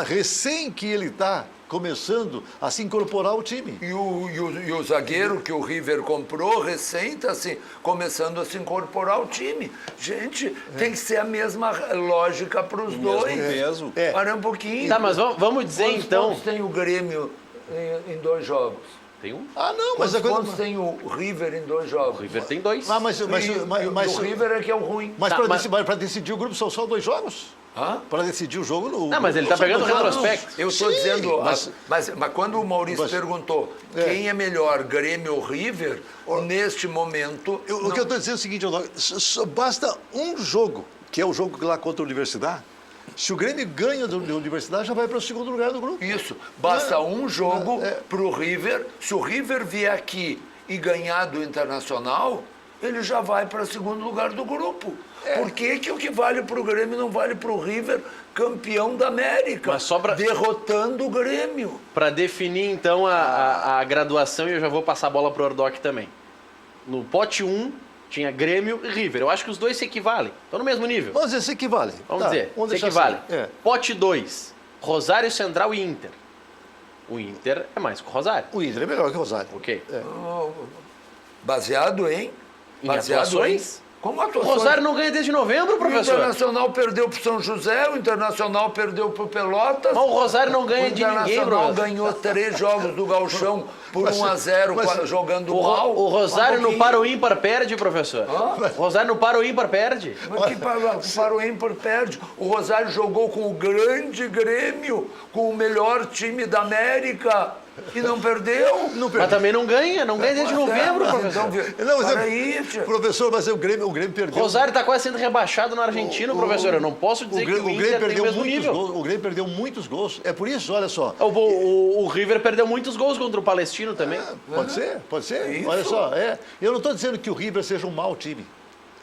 recém que ele está começando a se incorporar ao time.
E o zagueiro que o River comprou recém está assim, começando a se incorporar ao time. Gente, tem que ser a mesma lógica para os dois.
peso.
Para um pouquinho.
Tá, mas vamos dizer
Quantos
então.
pontos tem o Grêmio em 2 jogos?
Tem um.
Ah, não, mas
Quantos
a coisa...
pontos tem o River em 2 jogos?
O River tem 2.
Ah, mas
o River é que é o ruim.
Mas
Tá,
para decidir o grupo são só 2 jogos? Para decidir o jogo no...
Não, mas ele está pegando o retrospecto.
Eu estou dizendo, mas quando o Maurício perguntou quem é melhor, Grêmio ou River, neste momento...
O que eu estou dizendo é o seguinte, basta um jogo, que é o jogo lá contra a Universidade. Se o Grêmio ganha da Universidade, já vai para o segundo lugar do grupo.
Isso, basta um jogo para o River. Se o River vier aqui e ganhar do Internacional, ele já vai para o segundo lugar do grupo. Por que o que vale para o Grêmio não vale para o River, campeão da América,
Mas só
derrotando o Grêmio?
Para definir, então, a graduação, e eu já vou passar a bola para o Ordoc também. No pote 1, tinha Grêmio e River. Eu acho que os dois se equivalem. Estão no mesmo nível.
Vamos dizer, se equivale.
Vamos dizer, se equivalem. Pote 2, Rosário Central e Inter. O Inter é mais que o Rosário.
O Inter é melhor que o Rosário.
Ok.
Baseado em
atuações?
Como
O
atuações?
Rosário não ganha desde novembro,
O
professor.
Internacional perdeu para o São José, o Internacional perdeu para o Pelotas.
Mas o Rosário não ganha
O
de ninguém,
Internacional
professor.
ganhou 3 jogos do Gauchão por 1-0, jogando mal.
O Rosário no
Mas
para o ímpar perde, professor. O Rosário no para o ímpar perde.
Mas que para o ímpar perde. O Rosário jogou com o grande Grêmio, com o melhor time da América, e não perdeu.
Mas também não ganha desde novembro, professor.
Professor, mas o Grêmio perdeu.
O Rosário está quase sendo rebaixado no Argentino, professor. Eu não posso dizer que o Inter tem o mesmo nível.
O Grêmio perdeu muitos gols. É por isso, olha só.
O River perdeu muitos gols contra o Palestino também.
Pode ser. Olha só, eu não estou dizendo que o River seja um mau time.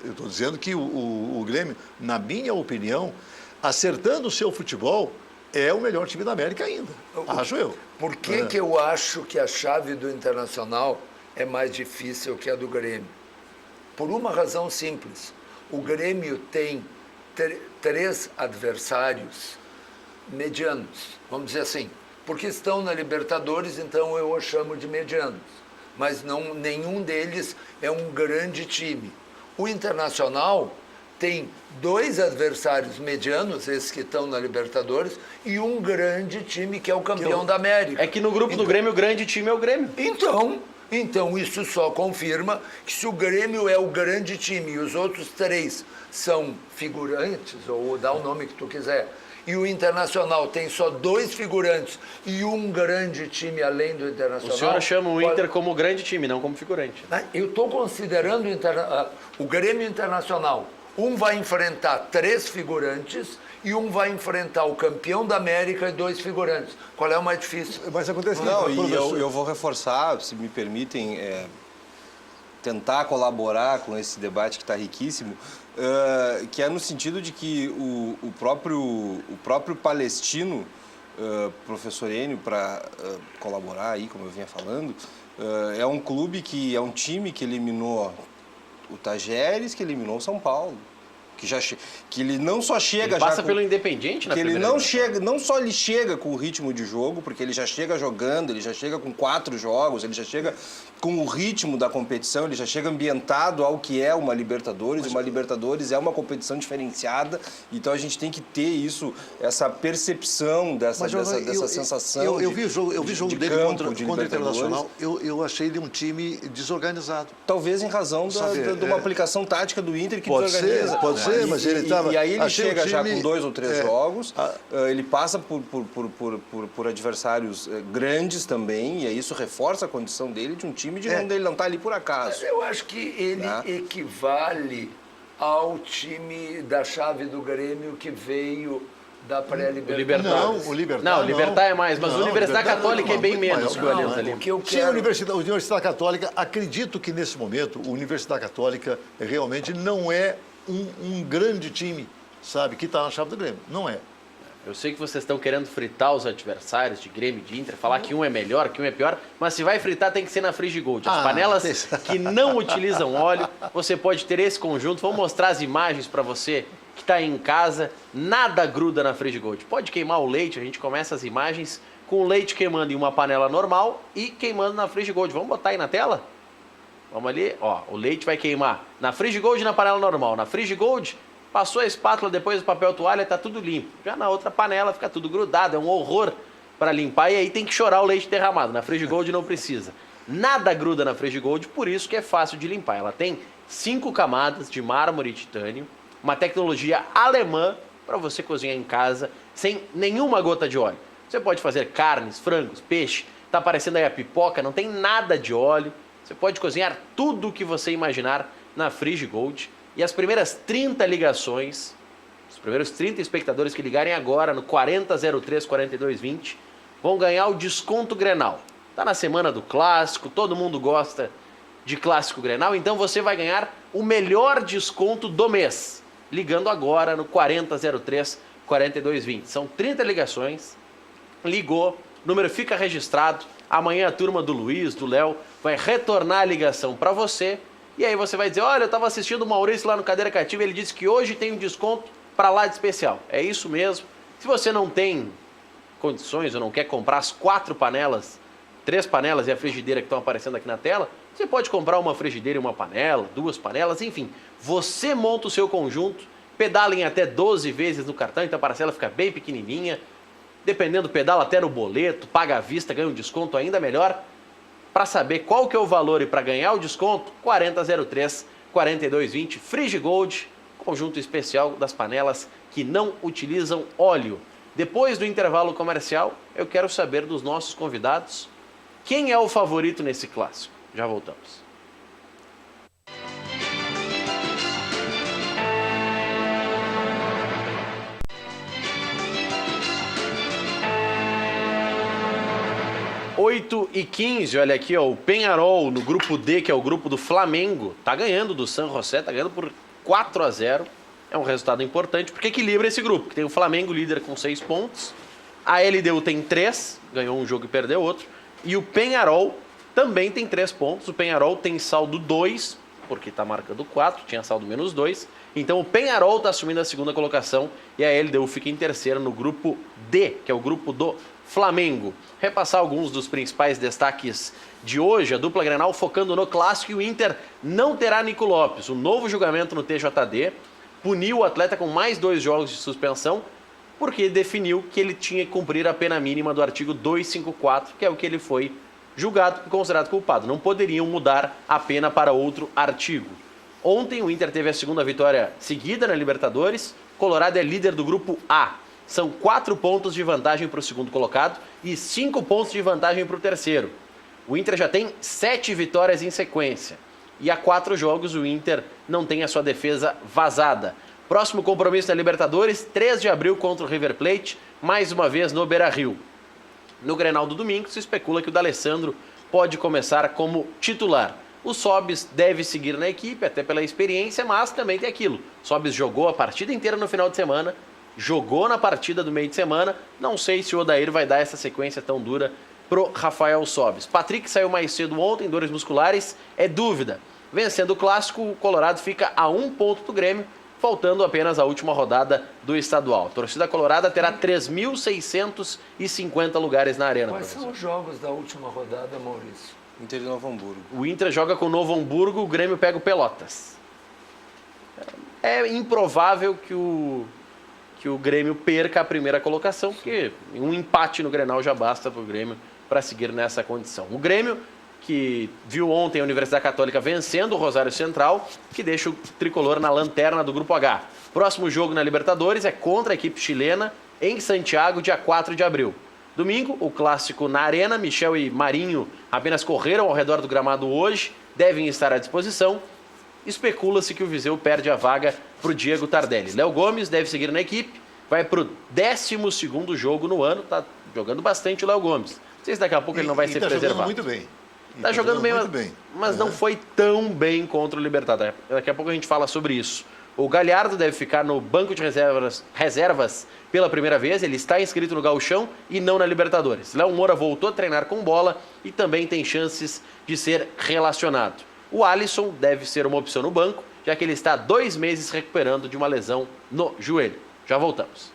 Eu estou dizendo que o Grêmio, na minha opinião, acertando o seu futebol, é o melhor time da América ainda. Acho eu.
Por que eu acho que a chave do Internacional é mais difícil que a do Grêmio? Por uma razão simples. O Grêmio tem 3 adversários medianos, vamos dizer assim. Porque estão na Libertadores, então eu os chamo de medianos. Mas nenhum deles é um grande time. O Internacional tem 2 adversários medianos, esses que estão na Libertadores, e um grande time que é o campeão da América.
É que no grupo do Grêmio, o grande time é o Grêmio.
Então isso só confirma que se o Grêmio é o grande time e os outros 3 são figurantes, ou dá o nome que tu quiser, e o Internacional tem só 2 figurantes e um grande time além do Internacional...
O senhor chama o Inter como grande time, não como figurante.
Eu estou considerando o Grêmio Internacional. Um vai enfrentar 3 figurantes e um vai enfrentar o campeão da América e 2 figurantes. Qual é o mais difícil?
Mas acontece que...
Não, e eu vou reforçar, se me permitem, tentar colaborar com esse debate que está riquíssimo, que é no sentido de que o próprio Palestino, professor Enio, para colaborar aí, como eu vinha falando, é um clube que é um time que eliminou o Tajeres, que eliminou o São Paulo. Que ele não só chega...
Ele passa pelo Independiente na primeira divisão.
Não só ele chega com o ritmo de jogo, porque ele já chega jogando, ele já chega com 4 jogos, ele já chega com o ritmo da competição, ele já chega ambientado ao que é uma Libertadores. Uma Libertadores é uma competição diferenciada, então a gente tem que ter isso, essa percepção dessa sensação.
Eu vi o jogo dele contra o Internacional, eu achei ele um time desorganizado.
Talvez em razão de uma aplicação tática do Inter que desorganiza.
Pode ser, mas ele estava...
E aí ele chega já com 2 ou 3 jogos, ele passa por adversários grandes também, e aí isso reforça a condição dele de um time de onde ele não está ali por acaso.
Mas eu acho que ele equivale ao time da chave do Grêmio que veio da pré-Libertadores.
Não, o Libertad
não. O Libertad é mais, mas o Universidade Católica é bem menos que o Alianza Lima.
Sim, a Universidade Católica, acredito que nesse momento, a Universidade Católica realmente não é um grande time, sabe, que está na chave do Grêmio. Não é.
Eu sei que vocês estão querendo fritar os adversários de Grêmio e de Inter, falar que um é melhor, que um é pior, mas se vai fritar tem que ser na Frigigold. As panelas que não utilizam óleo, você pode ter esse conjunto. Vou mostrar as imagens para você que está em casa. Nada gruda na Frigigold. Pode queimar o leite, a gente começa as imagens com o leite queimando em uma panela normal e queimando na Frigigold. Vamos botar aí na tela? Vamos ali, ó, o leite vai queimar na Frigigold e na panela normal. Na Frigigold, passou a espátula depois do papel toalha, tá tudo limpo. Já na outra panela fica tudo grudado, é um horror para limpar e aí tem que chorar o leite derramado. Na Frigigold não precisa. Nada gruda na Frigigold, por isso que é fácil de limpar. Ela tem 5 camadas de mármore e titânio, uma tecnologia alemã para você cozinhar em casa sem nenhuma gota de óleo. Você pode fazer carnes, frangos, peixe, tá aparecendo aí a pipoca, não tem nada de óleo. Você pode cozinhar tudo o que você imaginar na Frigigold. E as primeiras 30 ligações, os primeiros 30 espectadores que ligarem agora no 4003-4220 vão ganhar o desconto Grenal. Tá na semana do clássico, todo mundo gosta de clássico Grenal, então você vai ganhar o melhor desconto do mês, ligando agora no 4003-4220. São 30 ligações, ligou, o número fica registrado, amanhã a turma do Luiz, do Léo, vai retornar a ligação para você, e aí você vai dizer, olha, eu estava assistindo o Maurício lá no Cadeira Cativa, ele disse que hoje tem um desconto para lá de especial. É isso mesmo. Se você não tem condições ou não quer comprar as 4 panelas, 3 panelas e a frigideira que estão aparecendo aqui na tela, você pode comprar uma frigideira e uma panela, 2 panelas, enfim. Você monta o seu conjunto, pedala em até 12 vezes no cartão, então a parcela fica bem pequenininha. Dependendo, pedala até no boleto, paga à vista, ganha um desconto ainda melhor. Para saber qual que é o valor e para ganhar o desconto, 4003-4220, Frigigold, conjunto especial das panelas que não utilizam óleo. Depois do intervalo comercial, eu quero saber dos nossos convidados quem é o favorito nesse clássico. Já voltamos. Oito e 15, olha aqui, ó, o Peñarol no grupo D, que é o grupo do Flamengo, tá ganhando do San José, tá ganhando por 4-0. É um resultado importante porque equilibra esse grupo, que tem o Flamengo líder com 6 pontos, a LDU tem 3, ganhou um jogo e perdeu outro, e o Peñarol também tem 3 pontos. O Peñarol tem saldo 2, porque está marcando 4, tinha saldo menos 2. Então o Peñarol está assumindo a segunda colocação e a LDU fica em terceiro no grupo D, que é o grupo do Flamengo. Repassar alguns dos principais destaques de hoje, a dupla Grenal focando no clássico, e o Inter não terá Nico Lopes. O novo julgamento no TJD puniu o atleta com mais 2 jogos de suspensão, porque definiu que ele tinha que cumprir a pena mínima do artigo 254, que é o que ele foi julgado e considerado culpado. Não poderiam mudar a pena para outro artigo. Ontem o Inter teve a segunda vitória seguida na Libertadores. Colorado é líder do grupo A. São 4 pontos de vantagem para o segundo colocado e 5 pontos de vantagem para o terceiro. O Inter já tem 7 vitórias em sequência. E há 4 jogos o Inter não tem a sua defesa vazada. Próximo compromisso na Libertadores, 3 de abril contra o River Plate, mais uma vez no Beira-Rio. No Grenal do domingo, se especula que o D'Alessandro pode começar como titular. O Sobis deve seguir na equipe, até pela experiência, mas também tem aquilo. Sobis jogou a partida inteira no final de semana, jogou na partida do meio de semana. Não sei se o Odair vai dar essa sequência tão dura pro Rafael Sobis. Patrick saiu mais cedo ontem, dores musculares, é dúvida. Vencendo o clássico, o Colorado fica a 1 ponto do Grêmio, faltando apenas a última rodada do estadual. A torcida colorada terá 3.650 lugares na arena.
Quais são os jogos da última rodada, Maurício?
Inter de Novo Hamburgo.
O Inter joga com o Novo Hamburgo, o Grêmio pega o Pelotas. É improvável que o Grêmio perca a primeira colocação, porque um empate no Grenal já basta para o Grêmio para seguir nessa condição. O Grêmio, que viu ontem a Universidade Católica vencendo o Rosário Central, que deixa o tricolor na lanterna do Grupo H. Próximo jogo na Libertadores é contra a equipe chilena em Santiago, dia 4 de abril. Domingo, o clássico na Arena. Michel e Marinho apenas correram ao redor do gramado hoje, devem estar à disposição. Especula-se que o Viseu perde a vaga para o Diego Tardelli. Léo Gomes deve seguir na equipe, vai para o 12º jogo no ano, está jogando bastante o Léo Gomes. Não sei se daqui a pouco ele não vai ser preservado.
Está jogando muito bem.
Está jogando bem, mas não foi tão bem contra o Libertad. Daqui a pouco a gente fala sobre isso. O Galhardo deve ficar no banco de reservas pela primeira vez. Ele está inscrito no Gauchão e não na Libertadores. Léo Moura voltou a treinar com bola e também tem chances de ser relacionado. O Alisson deve ser uma opção no banco, já que ele está há 2 meses recuperando de uma lesão no joelho. Já voltamos.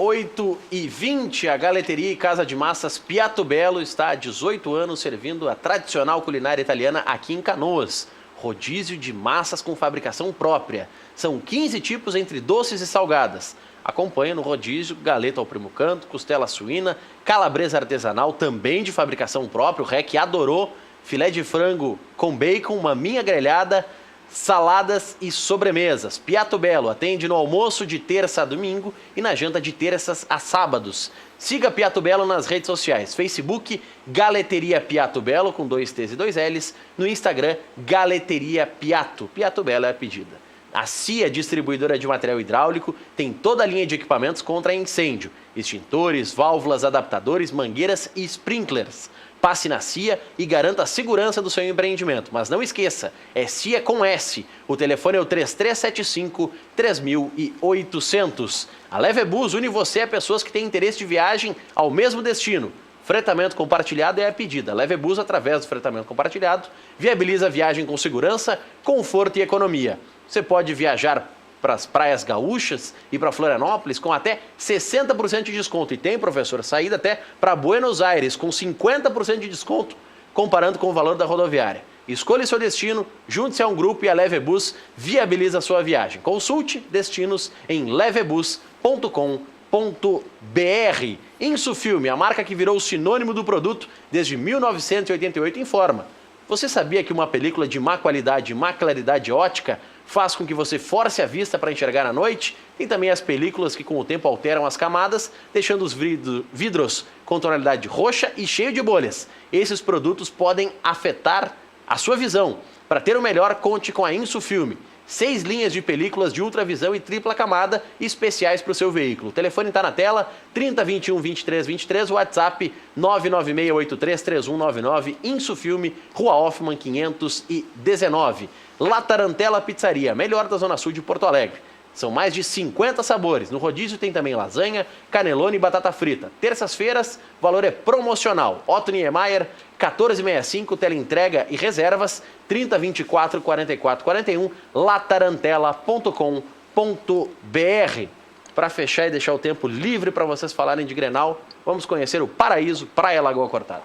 Oito e 20, a Galeteria e Casa de Massas Piatto Bello está há 18 anos servindo a tradicional culinária italiana aqui em Canoas. Rodízio de massas com fabricação própria. São 15 tipos entre doces e salgadas. acompanha no rodízio, galeta ao primo canto, costela suína, calabresa artesanal, também de fabricação própria, o REC adorou, filé de frango com bacon, maminha grelhada, saladas e sobremesas. Piatto Bello atende no almoço de terça a domingo e na janta de terças a sábados. Siga Piatto Bello nas redes sociais, Facebook, Galeteria Piatto Bello, com 2 T's e 2 L's, no Instagram, Galeteria Piatto. Piatto Bello é a pedida. A CIA, distribuidora de material hidráulico, tem toda a linha de equipamentos contra incêndio, extintores, válvulas, adaptadores, mangueiras e sprinklers. Passe na CIA e garanta a segurança do seu empreendimento. Mas não esqueça, é CIA com S. O telefone é o 3375-3800. A Levebus une você a pessoas que têm interesse de viagem ao mesmo destino. Fretamento compartilhado é a pedida. Levebus, através do fretamento compartilhado, viabiliza a viagem com segurança, conforto e economia. Você pode viajar para as praias gaúchas e para Florianópolis com até 60% de desconto. E tem, professor, saída até para Buenos Aires com 50% de desconto, comparando com o valor da rodoviária. Escolha seu destino, junte-se a um grupo e a Levebus viabiliza a sua viagem. Consulte destinos em levebus.com.br. Insufilme, a marca que virou sinônimo do produto desde 1988, informa. Você sabia que uma película de má qualidade e má claridade ótica faz com que você force a vista para enxergar à noite? Tem também as películas que com o tempo alteram as camadas, deixando os vidros com tonalidade roxa e cheio de bolhas. Esses produtos podem afetar a sua visão. Para ter o melhor, conte com a Insufilme. 6 linhas de películas de ultravisão e tripla camada especiais para o seu veículo. O telefone está na tela, 3021-2323, WhatsApp 996833199, Insufilme, Rua Hoffman 519. La Tarantella Pizzaria, melhor da Zona Sul de Porto Alegre. São mais de 50 sabores. No rodízio tem também lasanha, canelone e batata frita. Terças-feiras, o valor é promocional. Otto Niemeyer, 1465, teleentrega e reservas, 3024-4441, latarantela.com.br. Para fechar e deixar o tempo livre para vocês falarem de Grenal, vamos conhecer o Paraíso, Praia Lagoa Cortada.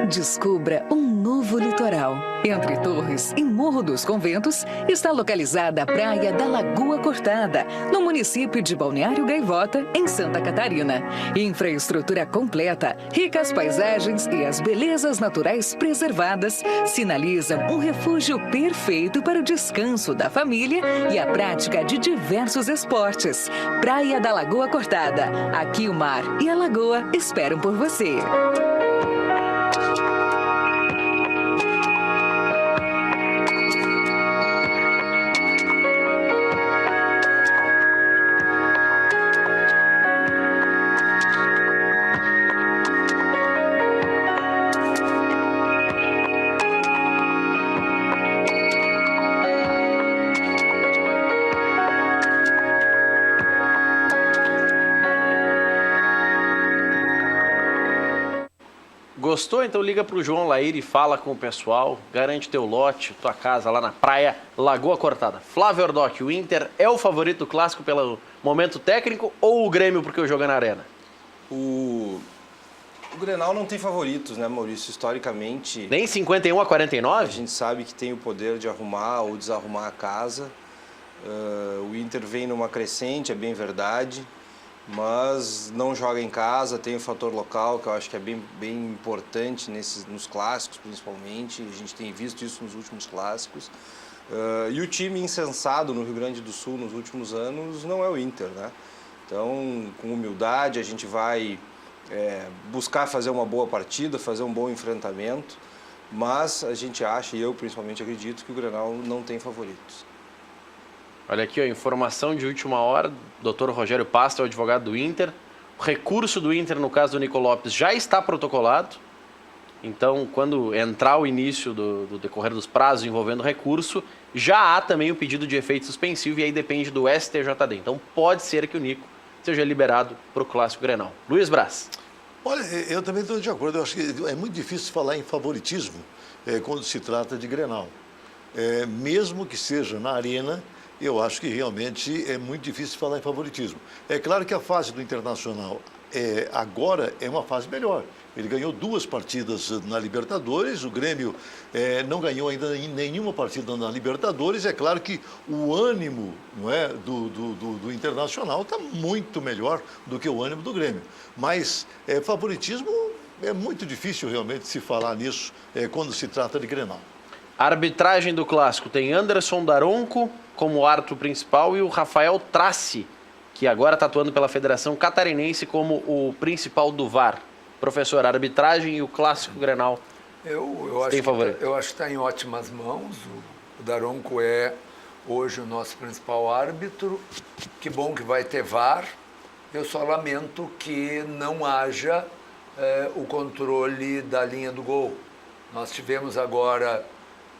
Descubra um novo litoral. Entre Torres e Morro dos Conventos está localizada a Praia da Lagoa Cortada, no município de Balneário Gaivota, em Santa Catarina. Infraestrutura completa, ricas paisagens e as belezas naturais preservadas sinalizam um refúgio perfeito para o descanso da família e a prática de diversos esportes. Praia da Lagoa Cortada. Aqui o mar e a lagoa esperam por você.
Gostou? Então liga para o João Laíre e fala com o pessoal, garante teu lote, tua casa lá na praia Lagoa Cortada. Flávio Ordoc, o Inter é o favorito do clássico pelo momento técnico ou o Grêmio porque o jogo é na arena?
O Grenal não tem favoritos, né, Maurício? Historicamente...
Nem 51-49?
A gente sabe que tem o poder de arrumar ou desarrumar a casa. O Inter vem numa crescente, é bem verdade, mas não joga em casa, tem o fator local, que eu acho que é bem importante nos clássicos, principalmente. A gente tem visto isso nos últimos clássicos. E o time insensado no Rio Grande do Sul nos últimos anos não é o Inter, né? Então, com humildade, a gente vai buscar fazer uma boa partida, fazer um bom enfrentamento, mas a gente acha, e eu principalmente acredito, que o Grenal não tem favoritos.
Olha aqui, ó, informação de última hora, Dr. Rogério Pasta, o advogado do Inter. O recurso do Inter, no caso do Nico Lopes, já está protocolado. Então, quando entrar o início do decorrer dos prazos envolvendo recurso, já há também o pedido de efeito suspensivo e aí depende do STJD. Então, pode ser que o Nico seja liberado para o Clássico Grenal. Luiz Braz.
Olha, eu também estou de acordo. Eu acho que é muito difícil falar em favoritismo quando se trata de Grenal. Mesmo que seja na arena, eu acho que realmente é muito difícil falar em favoritismo. É claro que a fase do Internacional agora é uma fase melhor. Ele ganhou 2 partidas na Libertadores, o Grêmio não ganhou ainda em nenhuma partida na Libertadores. É claro que o ânimo, não é, do Internacional está muito melhor do que o ânimo do Grêmio. Mas favoritismo é muito difícil realmente se falar nisso quando se trata de Grenal.
A arbitragem do Clássico tem Anderson Daronco como árbitro principal e o Rafael Traci, que agora está atuando pela Federação Catarinense como o principal do VAR. Professor, a arbitragem e o Clássico Grenal.
Eu acho que está em ótimas mãos. O Daronco é hoje o nosso principal árbitro. Que bom que vai ter VAR. Eu só lamento que não haja o controle da linha do gol. Nós tivemos agora,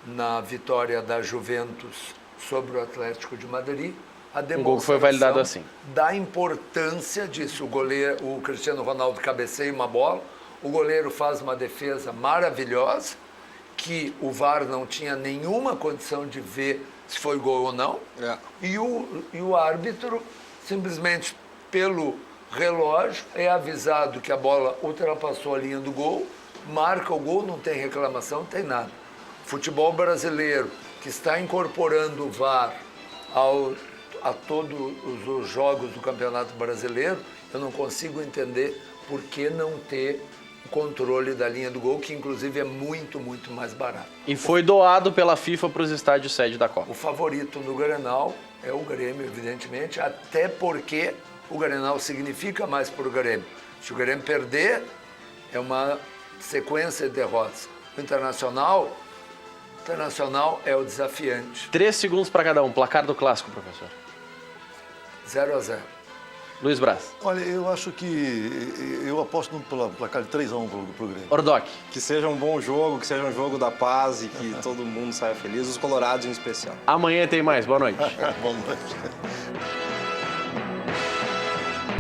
na vitória da Juventus sobre o Atlético de Madrid, a
gol que foi validado assim.
Da importância disso. O Cristiano Ronaldo cabeceia uma bola, o goleiro faz uma defesa maravilhosa, que o VAR não tinha nenhuma condição de ver se foi gol ou não, e o árbitro, simplesmente pelo relógio, é avisado que a bola ultrapassou a linha do gol, marca o gol, não tem reclamação, não tem nada. Futebol brasileiro, que está incorporando o VAR a todos os jogos do Campeonato Brasileiro, eu não consigo entender por que não ter o controle da linha do gol, que inclusive é muito, muito mais barato.
E foi doado pela FIFA para os estádios sede da Copa.
O favorito no Grenal é o Grêmio, evidentemente, até porque o Grenal significa mais para o Grêmio. Se o Grêmio perder, é uma sequência de derrotas. O Internacional é o desafiante.
3 segundos para cada um. Placar do Clássico, professor.
0-0.
Luiz Braz.
Olha, eu acho que eu aposto no placar de 3-1 pro Grêmio.
Ordoc.
Que seja um bom jogo, que seja um jogo da paz e que todo mundo saia feliz, os colorados em especial.
Amanhã tem mais. Boa noite.
Boa noite.